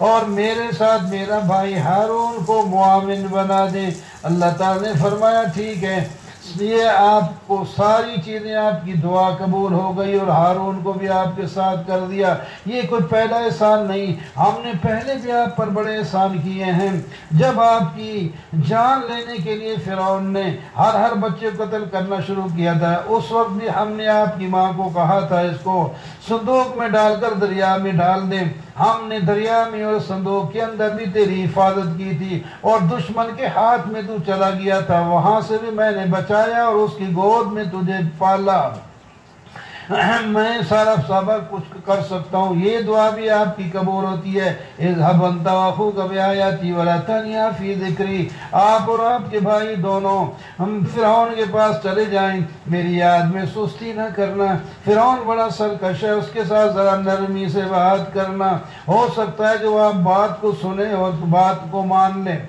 اور میرے ساتھ میرا بھائی ہارون کو معاون بنا دے۔ اللہ تعالیٰ نے فرمایا ٹھیک ہے، لیے آپ کو ساری چیزیں آپ کی دعا قبول ہو گئی اور ہارون کو بھی آپ کے ساتھ کر دیا۔ یہ کوئی پہلا احسان نہیں، ہم نے پہلے بھی آپ پر بڑے احسان کیے ہیں۔ جب آپ کی جان لینے کے لیے فرعون نے ہر بچے کو قتل کرنا شروع کیا تھا، اس وقت بھی ہم نے آپ کی ماں کو کہا تھا اس کو صندوق میں ڈال کر دریا میں ڈال دیں۔ ہم نے دریا میں اور صندوق کے اندر بھی تیری حفاظت کی تھی، اور دشمن کے ہاتھ میں تو چلا گیا تھا، وہاں سے بھی میں نے بچایا اور اس کی گود میں تجھے پالا۔ میں سارا سبق کچھ کر سکتا ہوں۔ یہ دعا بھی آپ کی قبول ہوتی ہے۔ اذهب انت واخوك بآياتي ولا تنيا في ذكري، آپ اور آپ کے بھائی دونوں ہم فرعون کے پاس چلے جائیں، میری یاد میں سستی نہ کرنا۔ فرعون بڑا سرکش ہے، اس کے ساتھ ذرا نرمی سے بات کرنا، ہو سکتا ہے جو آپ بات کو سنیں اور بات کو مان لیں۔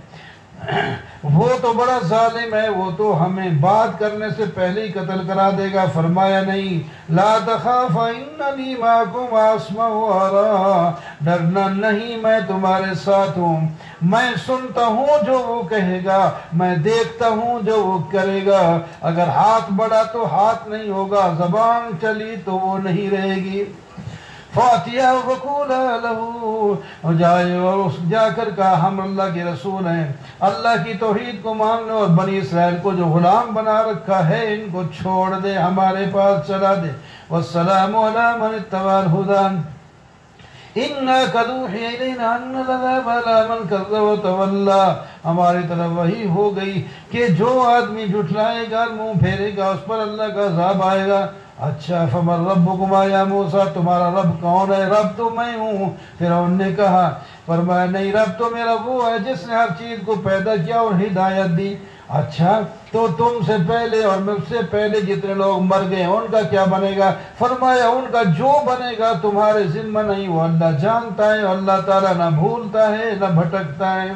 وہ تو بڑا ظالم ہے، وہ تو ہمیں بات کرنے سے پہلے ہی قتل کرا دے گا۔ فرمایا نہیں، لا تخاف اننی معکم اسمع وارا، ڈرنا نہیں، میں تمہارے ساتھ ہوں، میں سنتا ہوں جو وہ کہے گا، میں دیکھتا ہوں جو وہ کرے گا۔ اگر ہاتھ بڑھا تو ہاتھ نہیں ہوگا، زبان چلی تو وہ نہیں رہے گی۔ فاتحہ وقولا لہو، جائے اور جا کر کہا ہم اللہ کے رسول ہیں، اللہ کی توحید کو مان لو اور بنی اسرائیل کو جو غلام بنا رکھا ہے ان کو چھوڑ دے، ہمارے پاس چلا دے۔ والسلام علی من اتبع الہدی انا قد اوحی الینا ان العذاب علی من کذب وتولی، ہماری طرف وحی ہو گئی کہ جو آدمی جھٹلائے گا، منہ پھیرے گا، اس پر اللہ کا عذاب آئے گا۔ اچھا، فمن ربکما یا موسیٰ، تمہارا رب کون ہے؟ رب تو میں ہوں، فرعون نے کہا۔ فرمایا نہیں، رب تو میرا وہ ہے جس نے ہر چیز کو پیدا کیا اور ہدایت دی۔ اچھا، تو تم سے پہلے اور مجھ سے پہلے جتنے لوگ مر گئے ان کا کیا بنے گا؟ فرمایا ان کا جو بنے گا تمہارے ذمہ نہیں، وہ اللہ جانتا ہے، اللہ تعالیٰ نہ بھولتا ہے نہ بھٹکتا ہے۔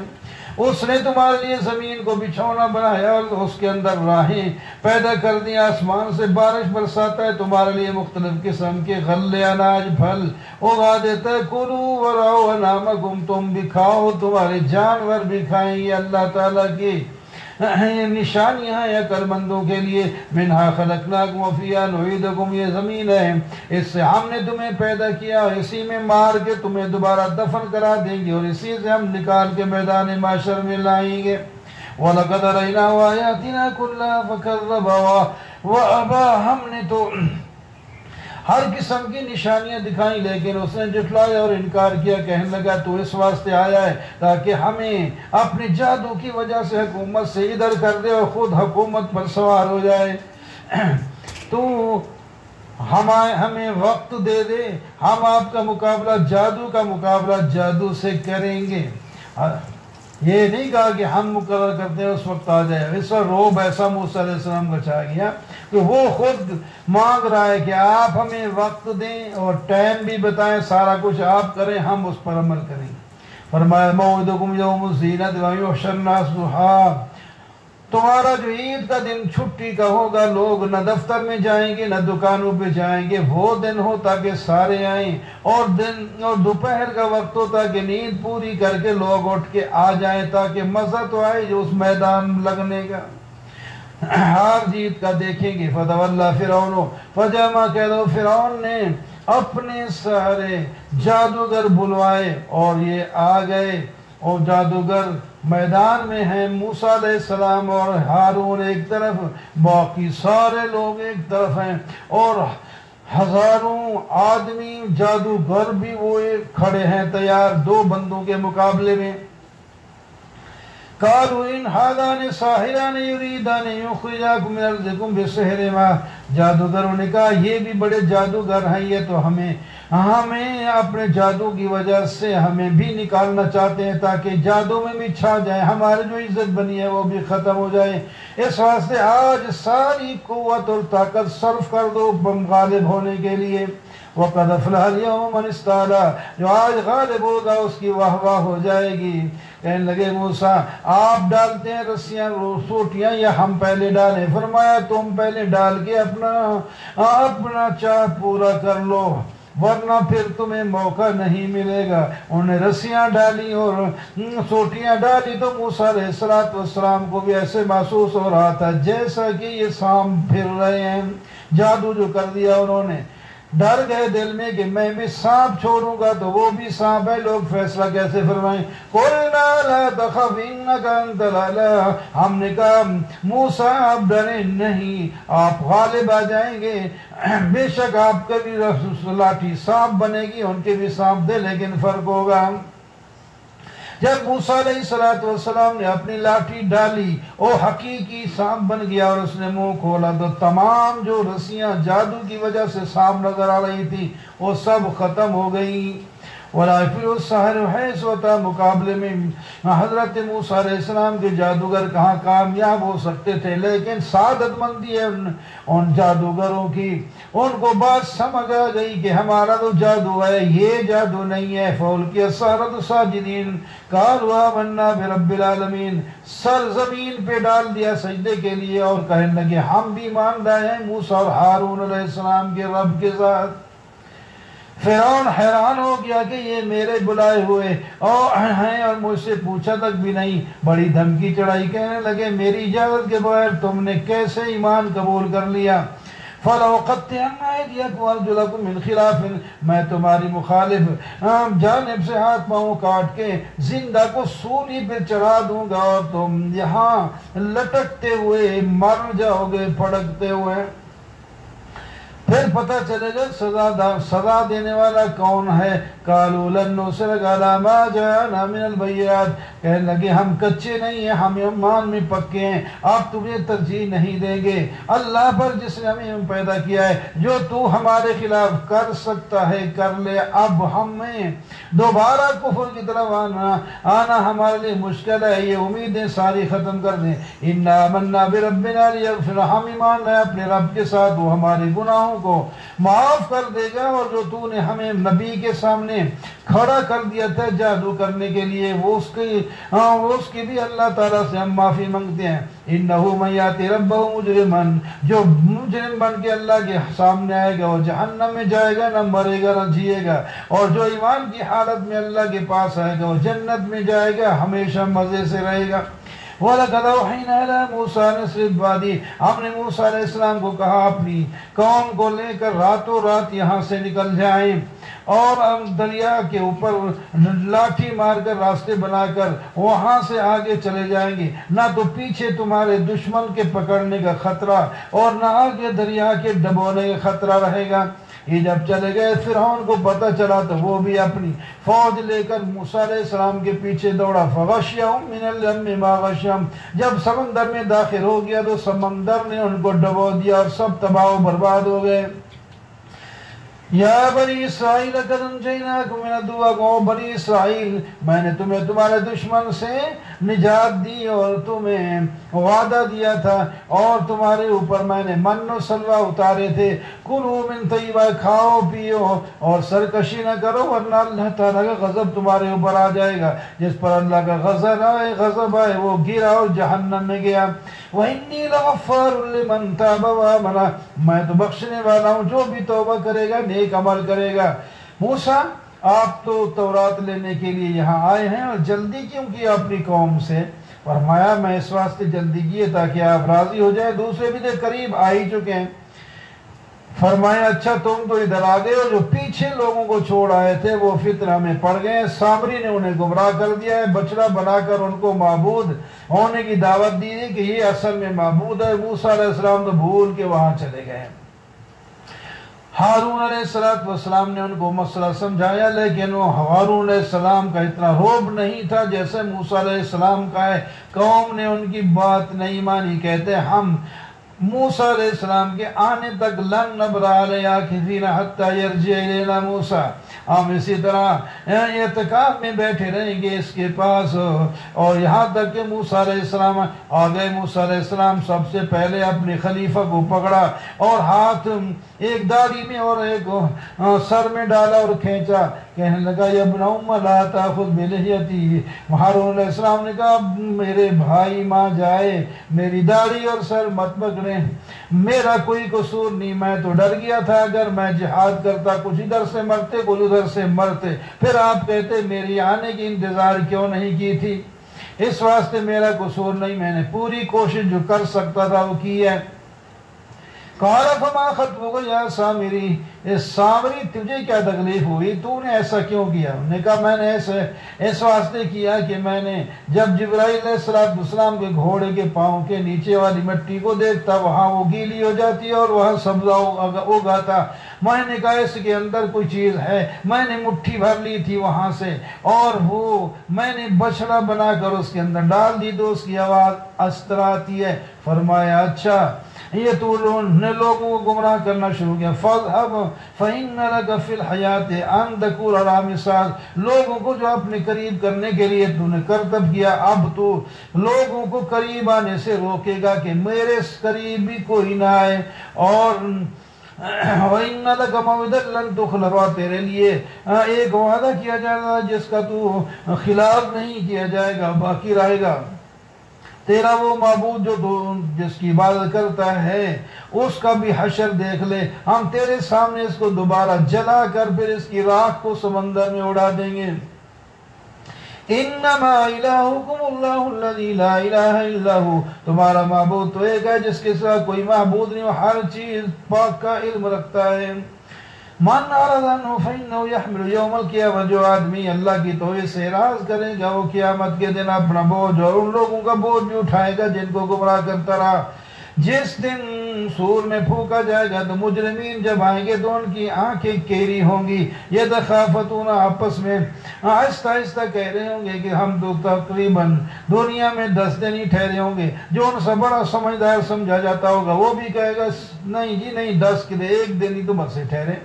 اس نے تمہارے لیے زمین کو بچھونا بنایا اور اس کے اندر راہیں پیدا کر دی، آسمان سے بارش برساتا ہے، تمہارے لیے مختلف قسم کے غلے، اناج، پھل اگا دیتا ہے۔ کلوا ورعوا انعامکم، تم بھی کھاؤ، تمہارے جانور بھی کھائیں، یہ اللہ تعالیٰ کی نشانیاں ہیں عقل مندوں کے لیے۔ منہا خلقناکم وفیہا نعیدکم، یہ زمین ہے، اس سے ہم نے تمہیں پیدا کیا، اسی میں مار کے تمہیں دوبارہ دفن کرا دیں گے اور اسی سے ہم نکال کے میدان محشر میں لائیں گے۔ وَلَقَدْ أَرَيْنَاهُ آيَاتِنَا كُلَّهَا فَكَذَّبَ وَأَبَى، ہم نے تو ہر قسم کی نشانیاں دکھائیں لیکن اس نے جھٹلایا اور انکار کیا، کہنے لگا تو اس واسطے آیا ہے تاکہ ہمیں اپنے جادو کی وجہ سے حکومت سے ادھر کر دے اور خود حکومت پر سوار ہو جائے۔ تو ہمیں وقت دے دے، ہم آپ کا مقابلہ، جادو کا مقابلہ جادو سے کریں گے۔ یہ نہیں کہا کہ ہم مقرر کرتے ہیں اس وقت آ جائے۔ اس وقت روب ایسا موسیٰ علیہ السلام کا چھا گیا کہ وہ خود مانگ رہا ہے کہ آپ ہمیں وقت دیں اور ٹائم بھی بتائیں، سارا کچھ آپ کریں، ہم اس پر عمل کریں۔ فرمایا موعدکم یوم الزینۃ ویحشر الناس ضحیٰ، تمہارا جو عید کا دن چھٹی کا ہوگا، لوگ نہ دفتر میں جائیں گے نہ دکانوں پہ جائیں گے، وہ دن ہو تاکہ سارے آئیں، اور دوپہر کا وقت ہو تاکہ نیند پوری کر کے لوگ اٹھ کے آ جائیں، تاکہ مزہ تو آئے جو اس میدان لگنے کا، ہار جیت کا دیکھیں گے۔ فتولی فرعون فجمع کیدہ، فرعون نے اپنے سارے جادوگر بلوائے اور یہ آ گئے، اور جادوگر میدان میں ہیں، موسیٰ علیہ السلام اور ہارون ایک طرف، باقی سارے لوگ ایک طرف ہیں، اور ہزاروں آدمی جادوگر بھی وہ کھڑے ہیں تیار دو بندوں کے مقابلے میں۔ قالوا ان هذان ساحران يريدان يخرجاكم من ارضكم بسحرهما، جادوگروں نے کہا یہ بھی بڑے جادوگر ہیں، یہ تو ہمیں اپنے جادو کی وجہ سے ہمیں بھی نکالنا چاہتے ہیں تاکہ جادو میں بھی چھا جائیں، ہماری جو عزت بنی ہے وہ بھی ختم ہو جائے۔ اس واسطے آج ساری قوت اور طاقت صرف کر دو غالب ہونے کے لیے۔ وَقَدْ أَفْلَحَ الْيَوْمَ مَنِ اسْتَعْلَىٰ، جو آج غالب ہوگا اس کی واہ واہ ہو جائے گی۔ کہنے لگے موسیٰ آپ ڈالتے ہیں رسیاں سوٹیاں یا ہم پہلے ڈالیں؟ فرمایا تم پہلے ڈال کے اپنا چاہ پورا کر لو۔ ورنہ پھر تمہیں موقع نہیں ملے گا۔ انہوں نے رسیاں ڈالی اور سوٹیاں ڈالی تو موسیٰ علیہ السلام کو بھی ایسے محسوس ہو رہا تھا جیسا کہ یہ سانپ پھر رہے ہیں۔ جادو جو کر دیا انہوں نے، ڈر گئے دل میں کہ میں بھی سانپ چھوڑوں گا تو وہ بھی سانپ ہے، لوگ فیصلہ کیسے فرمائیں؟ قُلْنَا لَا تَخَفْ إِنَّكَ أَنْتَ الْأَعْلَىٰ، ہم نے کہا موسیٰ آپ ڈریں نہیں، آپ غالب آ جائیں گے، بے شک آپ کا بھی لاٹھی سانپ بنے گی، ان کے بھی سانپ دے، لیکن فرق ہوگا۔ جب موسیٰ علیہ السلام نے اپنی لاٹھی ڈالی وہ حقیقی سانپ بن گیا اور اس نے منہ کھولا تو تمام جو رسیاں جادو کی وجہ سے سانپ نظر آ رہی تھی وہ سب ختم ہو گئی۔ وَلَا يَفْلِحُ السَّاحِرُ حَيْثُ أَتَىٰ، مقابلے میں حضرت موسیٰ علیہ السلام کے جادوگر کہاں کامیاب ہو سکتے تھے، لیکن سعادت مندی ہے ان جادوگروں کی، ان کو بات سمجھ آ گئی کہ ہمارا تو جادو ہے، یہ جادو نہیں ہے۔ فَأُلْقِيَ السَّحَرَةُ سَاجِدِينَ قَالُوا آمَنَّا بِرَبِّ الْعَالَمِينَ، سر زمین پہ ڈال دیا سجدے کے لیے اور کہنے لگے ہم بھی مان رہے ہیں موسیٰ اور ہارون علیہ السلام کے رب کے ساتھ۔ فرعون حیران ہو گیا کہ یہ میرے بلائے ہوئے ہیں اور مجھ سے پوچھا تک بھی نہیں، بڑی دھمکی چڑھائی، کہنے لگے میری اجازت کے بغیر تم نے کیسے ایمان قبول کر لیا؟ فَلَأُقَطِّعَنَّ أَيْدِيَكُمْ وَأَرْجُلَكُمْ مِنْ خِلَافٍ، میں تمہاری مخالف جانب سے ہاتھ پاؤں کاٹ کے زندہ کو سولی پہ چڑھا دوں گا اور تم یہاں لٹکتے ہوئے مر جاؤ گے، پھڑکتے ہوئے۔ پھر پتہ چلے گا سزا دینے والا کون ہے۔ قالوا لن نصرك على ما جاءنا من البينات، کہنے لگے ہم کچے نہیں ہیں، ہم ایمان میں پکے ہیں، آپ تمہیں ترجیح نہیں دیں گے اللہ پر جس نے ہمیں پیدا کیا ہے، جو تو ہمارے خلاف کر سکتا ہے کر لے، اب ہمیں دوبارہ کفر کی طرف آنا ہمارے لیے مشکل ہے، یہ امیدیں ساری ختم کر دیں۔ انا آمنا بربنا لیغفر، ہم ایمان لائے اپنے رب کے ساتھ، وہ ہمارے گناہوں کو معاف کر دے گا، اور جو تو نے ہمیں نبی کے سامنے کھڑا کر دیا تھا جادو کرنے کے لیے وہ اس کی بھی اللہ تعالیٰ سے ہم معافی مانگتے ہیں۔ انہو من یاتی ربہ مجرمن، جو مجرم بن کے اللہ کے سامنے آئے گا وہ جہنم میں جائے گا، نہ مرے گا نہ جیے گا، اور جو ایمان کی حالت میں اللہ کے پاس آئے گا وہ جنت میں جائے گا، ہمیشہ مزے سے رہے گا۔ وَلَقَدْ أَوْحَيْنَا إِلَىٰ مُوسَىٰ أَنِ اسْرِ بِعِبَادِي، ہم نے موسیٰ علیہ السلام کو کہا اپنی قوم کو لے کر راتوں رات یہاں سے نکل جائیں، اور دریا کے اوپر لاٹھی مار کر راستے بنا کر وہاں سے آگے چلے جائیں گے، نہ تو پیچھے تمہارے دشمن کے پکڑنے کا خطرہ اور نہ آگے دریا کے ڈبونے کا خطرہ رہے گا۔ یہ جب چلے گئے فرعون کو پتہ چلا تو وہ بھی اپنی فوج لے کر موسیٰ علیہ السلام کے پیچھے دوڑا۔ فغشیہم من الیم ما غشیہم، جب سمندر میں داخل ہو گیا تو سمندر نے ان کو ڈبو دیا اور سب تباہ و برباد ہو گئے۔ یا بنی اسرائیل قد انجیناکم من عدوکم، بنی اسرائیل میں نے تمہیں تمہارے دشمن سے نجات دی اور تمہیں وعدہ دیا تھا، اور تمہارے اوپر میں نے من و سلوہ اتارے تھے، کلوا من طیبات، کھاؤ پیو اور سرکشی نہ کرو ورنہ اللہ تعالیٰ کا غضب تمہارے اوپر آ جائے گا۔ جس پر اللہ کا غضب آئے وہ گرا اور جہنم میں گیا۔ وَإِنِّي لَغَفَّارٌ لِمَنْ تَابَ وَآمَنَ، میں تو بخشنے والا ہوں جو بھی توبہ کرے گا نیک عمل کرے گا۔ موسیٰ آپ تو تورات لینے کے لیے یہاں آئے ہیں اور جلدی کیوں کی اپنی قوم سے؟ فرمایا میں اس واسطے جلدی کی ہے تاکہ آپ راضی ہو جائے، دوسرے بھی تو قریب آ ہی چکے ہیں۔ فرمایا اچھا تم تو ادھر آ گئے، اور جو پیچھے لوگوں کو چھوڑ آئے تھے وہ فتنہ میں پڑ گئے، سامری نے انہیں گمراہ کر دیا ہے، بچڑا بنا کر ان کو معبود ہونے کی دعوت دی ہے کہ یہ اصل میں معبود ہے۔ موسیٰ علیہ السلام تو بھول کے وہاں چلے گئے۔ ہارون علیہ السلام نے ان کو مسئلہ سمجھایا، لیکن وہ ہارون علیہ السلام کا اتنا روب نہیں تھا جیسے موسیٰ علیہ السلام کا ہے۔ قوم نے ان کی بات نہیں مانی، کہتے ہم موسیٰ علیہ السلام کے آنے تک لن نبرأ علیہ عاکفین حتی یرجع الینا موسیٰ، ہم اسی طرح اعتکاف میں بیٹھے رہیں گے اس کے پاس اور یہاں تک کہ موسیٰ علیہ السلام آ گئے۔ موسیٰ علیہ السلام سب سے پہلے اپنے خلیفہ کو پکڑا اور ہاتھ ایک داڑھی میں اور ایک سر میں ڈالا اور کھینچا، کہنے لگا یا ابن ام لا تاخذ بلحیتی، ہارون علیہ السلام نے کہا میرے بھائی ماں جائے میری داڑھی اور سر مت پکڑیں، میرا کوئی قصور نہیں، میں تو ڈر گیا تھا اگر میں جہاد کرتا کچھ ادھر سے مرتے کچھ ادھر سے مرتے، پھر آپ کہتے میری آنے کی انتظار کیوں نہیں کی تھی، اس واسطے میرا قصور نہیں، میں نے پوری کوشش جو کر سکتا تھا وہ کی ہے۔ قال فما خطبك یا سامری، سامری تجھے کیا تکلیف ہوئی، تو نے ایسا کیوں کیا؟ انہوں نے کہا میں نے ایسے اس واسطے کیا کہ میں نے جب جبرائیل علیہ السلام کے گھوڑے کے پاؤں کے نیچے والی مٹی کو دیکھتا وہاں وہ گیلی ہو جاتی اور وہاں سبزہ اگاتا، میں نے کہا اس کے اندر کوئی چیز ہے، میں نے مٹھی بھر لی تھی وہاں سے اور وہ میں نے بچڑا بنا کر اس کے اندر ڈال دی تو اس کی آواز اس طرح آتی ہے۔ فرمایا اچھا یہ تو نے لوگوں کو گمراہ کرنا شروع کیا، فَاذْهَبْ فَإِنَّ لَكَ فِي الْحَيَاةِ أَن تَكُونَ عَلَىٰ مِثَالٍ، لوگوں کو جو اپنے قریب کرنے کے لیے تو نے کرتب کیا، اب تو لوگوں کو قریب آنے سے روکے گا کہ میرے قریب بھی کوئی نہ آئے، اور وَإِنَّ لَكَ مَوْعِدًا لَن تُخْلَفَهُ، تیرے لیے ایک وعدہ کیا جائے گا جس کا تو خلاف نہیں کیا جائے گا، باقی رہے گا، تیرا وہ معبود جو جس کی عبادت کرتا ہے اس کا بھی حشر دیکھ لے، ہم تیرے سامنے اس کو دوبارہ جلا کر پھر اس کی راکھ کو سمندر میں اڑا دیں گے۔ انما الہکم اللہ الذی لا الہ الا ہو، تمہارا معبود تو ایک ہے جس کے سوا کوئی معبود نہیں، وہ ہر چیز پاک کا علم رکھتا ہے۔ من اعرض عنہ فإنه يحمل یوم القیامہ، جو آدمی اللہ کی توحید سے اعراض کرے گا وہ قیامت کے دن اپنا بوجھ اور ان لوگوں کا بوجھ بھی اٹھائے گا جن کو گمراہ کرتا رہا۔ جس دن سور میں پھونکا جائے گا تو مجرمین جب آئیں گے تو ان کی آنکھیں کیری ہوں گی، یتخافتون، آپس میں آہستہ آہستہ کہہ رہے ہوں گے کہ ہم تو تقریباً دنیا میں 10 دن ہی ٹھہرے ہوں گے، جو ان سے بڑا سمجھدار سمجھا جاتا ہوگا وہ بھی کہے گا نہیں جی نہیں 10 کے لیے 1 دن ہی تو بس ٹھہرے۔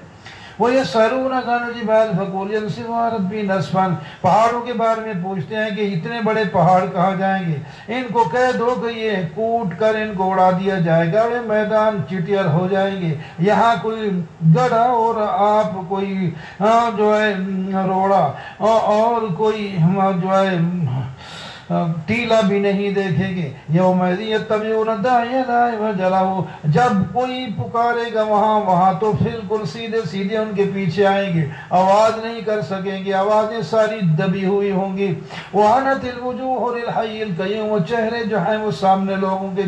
وَيَسْأَلُونَكَ عَنِ الْجِبَالِ فَقُلْ يَنسِفُهَا رَبِّي نَسْفًا، پہاڑوں کے بارے میں پوچھتے ہیں کہ اتنے بڑے پہاڑ کہاں جائیں گے، ان کو کہہ دو کہ یہ کوٹ کر ان کو اڑا دیا جائے گا، یہ میدان چٹیر ہو جائیں گے، یہاں کوئی گڑھا اور آپ کوئی جو ہے روڑا اور کوئی جو ہے ٹیلا بھی نہیں دیکھیں گے۔ یومئذ یتبعون الداعی لا عوج لہ، جب کوئی پکارے گا وہاں تو بالکل سیدھے سیدھے ان کے پیچھے آئیں گے، آواز نہیں کر سکیں گے، آوازیں ساری دبی ہوئی ہوں گی۔ وعنت الوجوہ للحی القیوم، وہ چہرے جو ہیں وہ سامنے لوگوں کے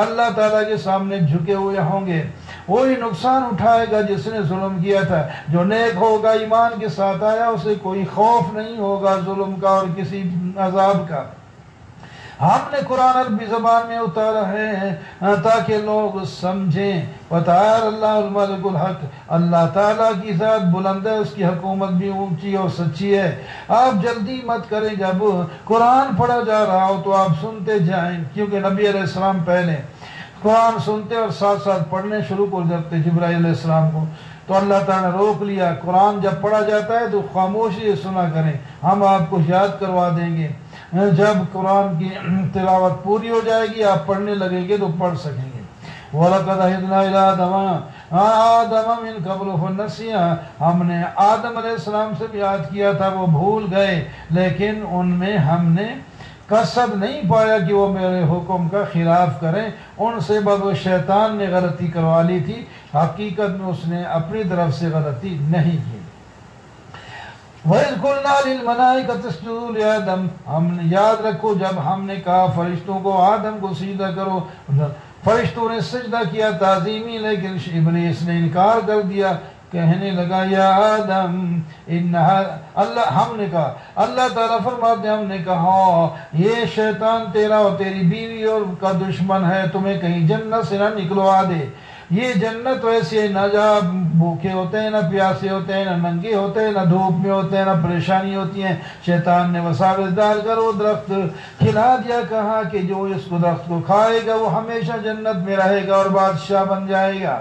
اللہ تعالیٰ کے سامنے جھکے ہوئے ہوں گے۔ وہی نقصان اٹھائے گا جس نے ظلم کیا تھا، جو نیک ہوگا ایمان کے ساتھ آیا اسے کوئی خوف نہیں ہوگا ظلم کا اور کسی عذاب کا۔ ہم نے قرآن عربی زبان میں اتارا ہے تاکہ لوگ سمجھیں۔ وَتَعَالَى اللَّهُ الْمَلِكُ الْحَقُّ، اللہ تعالیٰ کی ذات بلند ہے، اس کی حکومت بھی اونچی اور سچی ہے۔ آپ جلدی مت کریں، جب قرآن پڑھا جا رہا ہو تو آپ سنتے جائیں، کیونکہ نبی علیہ السلام پہلے قرآن سنتے اور ساتھ ساتھ پڑھنے شروع کر دیتے جبرائیل علیہ السلام کو، تو اللہ تعالیٰ نے روک لیا قرآن جب پڑھا جاتا ہے تو خاموشی سنا کریں، ہم آپ کو یاد کروا دیں گے، جب قرآن کی تلاوت پوری ہو جائے گی آپ پڑھنے لگیں گے تو پڑھ سکیں گے۔ وَلَقَدْ عَهِدْنَا إِلَىٰ آدَمَ مِن قَبْلُ فَنَسِيَ، ہم نے آدم علیہ السلام سے بھی یاد کیا تھا وہ بھول گئے، لیکن ان میں ہم نے قصد نہیں پایا کہ وہ میرے حکم کا خلاف کریں، ان سے بس وہ شیطان نے غلطی کروا لی تھی، حقیقت میں اس نے اپنی طرف سے غلطی نہیں کی۔ وَإِذْ قُلْنَا لِلْمَلَائِكَةِ اسْجُدُوا لِآدَمَ، ہم نے یاد رکھو جب ہم نے کہا فرشتوں کو آدم کو سجدہ کرو، فرشتوں نے سجدہ کیا تعظیمی، لیکن ابلیس نے انکار کر دیا، کہنے لگا یا آدم ہم نے کہا، اللہ تعالیٰ فرماتے ہم نے کہا یہ شیطان تیرا اور تیری بیوی اور کا دشمن ہے، تمہیں کہیں جنت سے نہ نکلوا دے، یہ جنت ویسے نہ جا بھوکے ہوتے ہیں نہ پیاسے ہوتے ہیں نہ ننگے ہوتے ہیں نہ دھوپ میں ہوتے ہیں نہ پریشانی ہوتی ہیں، شیطان نے وساوس ڈال کر وہ درخت کھلا دیا، کہا کہ جو اس کو درخت کو کھائے گا وہ ہمیشہ جنت میں رہے گا اور بادشاہ بن جائے گا۔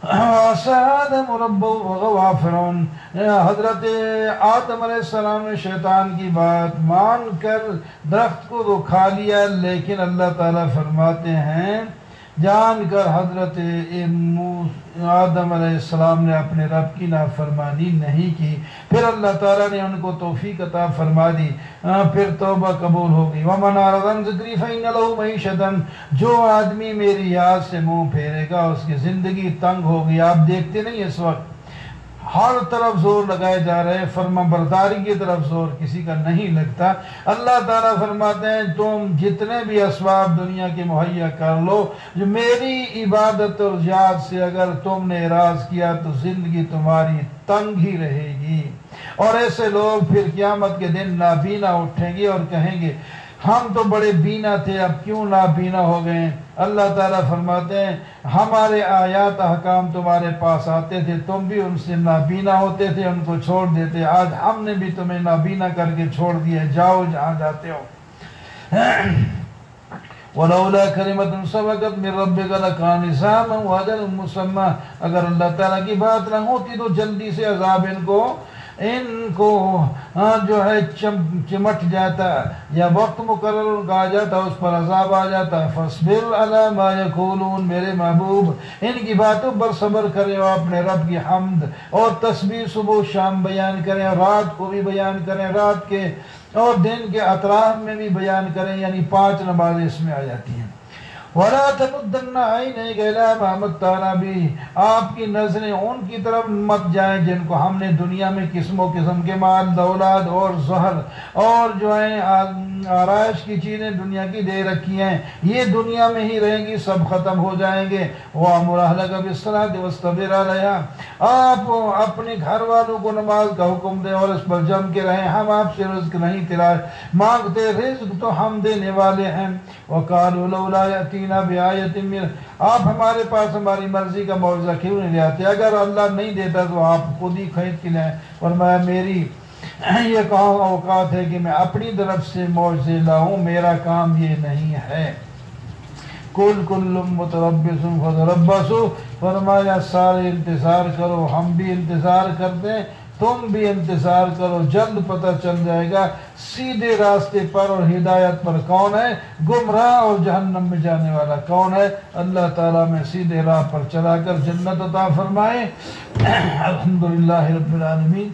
آدم ربہ غافرون، حضرت آدم علیہ السلام نے شیطان کی بات مان کر درخت کو تو کھا لیا، لیکن اللہ تعالیٰ فرماتے ہیں جان کر حضرت آدم علیہ السلام نے اپنے رب کی نافرمانی نہیں کی، پھر اللہ تعالیٰ نے ان کو توفیق عطا فرما دی، پھر توبہ قبول ہو گئی۔ وَمَنْ أَعْرَضَ عَنْ ذِكْرِي فَإِنَّ لَهُ مَعِيشَةً، جو آدمی میری یاد سے منہ پھیرے گا اس کی زندگی تنگ ہوگی۔ آپ دیکھتے نہیں اس وقت ہر طرف زور لگائے جا رہے ہیں، فرما برداری کی طرف زور کسی کا نہیں لگتا۔ اللہ تعالیٰ فرماتے ہیں تم جتنے بھی اسباب دنیا کے مہیا کر لو، جو میری عبادت اور یاد سے اگر تم نے اعراض کیا تو زندگی تمہاری تنگ ہی رہے گی۔ اور ایسے لوگ پھر قیامت کے دن نابینا اٹھیں گے اور کہیں گے ہم تو بڑے بینا تھے، اب کیوں نابینا ہو گئے ہیں؟ اللہ تعالیٰ فرماتے ہیں ہمارے آیات احکام تمہارے پاس آتے تھے، تم بھی ان سے نابینا ہوتے تھے، ان کو چھوڑ دیتے، آج ہم نے بھی تمہیں نابینا کر کے چھوڑ دیا، جاؤ جہاں جاتے ہو۔ وَلَوْلَا كَلِمَةٌ سَبَقَتْ مِنْ رَبِّكَ لَكَانَ لِزَامًا وَأَجَلٌ مُّسَمًّى، اگر اللہ تعالیٰ کی بات نہ ہوتی تو جلدی سے عذاب ان کو جو ہے چمٹ جاتا، یا وقت مقرر ان کا آ جاتا، اس پر عذاب آ جاتا۔ فَاصْبِرْ عَلَىٰ مَا يَقُولُونَ، میرے محبوب ان کی باتوں پر صبر کریں اور اپنے رب کی حمد اور تسبیح صبح و شام بیان کریں، اور رات کو بھی بیان کریں، رات کے اور دن کے اطراف میں بھی بیان کریں، یعنی 5 نمازیں اس میں آ جاتی ہیں۔ وَلَا تَمُدَّنَّ عَيْنَيْكَ إِلَىٰ مَا مَتَّعْنَا بِهِ، آپ کی نظریں ان کی طرف مت جائیں جن کو ہم نے دنیا میں قسم و قسم کے مال دولت اور زہر اور جو ہیں آرائش کی چیزیں دنیا کی دے رکھی ہیں، یہ دنیا میں ہی رہیں گی، سب ختم ہو جائیں گے۔ وَأْمُرْ أَهْلَكَ بِالصَّلَاةِ وَاصْطَبِرْ عَلَيْهَا، آپ اپنے گھر والوں کو نماز کا حکم دیں اور اس پر جم کے رہیں، ہم آپ سے رزق نہیں تلاش مانگتے، رزق تو ہم دینے والے ہیں۔ وَقَالُوا لَوْلَا يَأْتِينَا بِآيَةٍ مِّنْ، آپ ہمارے پاس ہماری مرضی کا معجزہ کیوں نہیں لے آتے؟ اگر اللہ نہیں دیتا تو آپ خود ہی خرید کے لائیں۔ فرمایا میری یہ کہاں اوقات ہے کہ میں اپنی طرف سے معجزے لاؤں، میرا کام یہ نہیں ہے۔ کل متربص فتربصوا، فرمایا سارے انتظار کرو، ہم بھی انتظار کرتے ہیں، تم بھی انتظار کرو، جلد پتہ چل جائے گا سیدھے راستے پر اور ہدایت پر کون ہے، گمراہ اور جہنم میں جانے والا کون ہے۔ اللہ تعالیٰ میں سیدھے راہ پر چلا کر جنت عطا فرمائے۔ الحمدللہ رب العالمین۔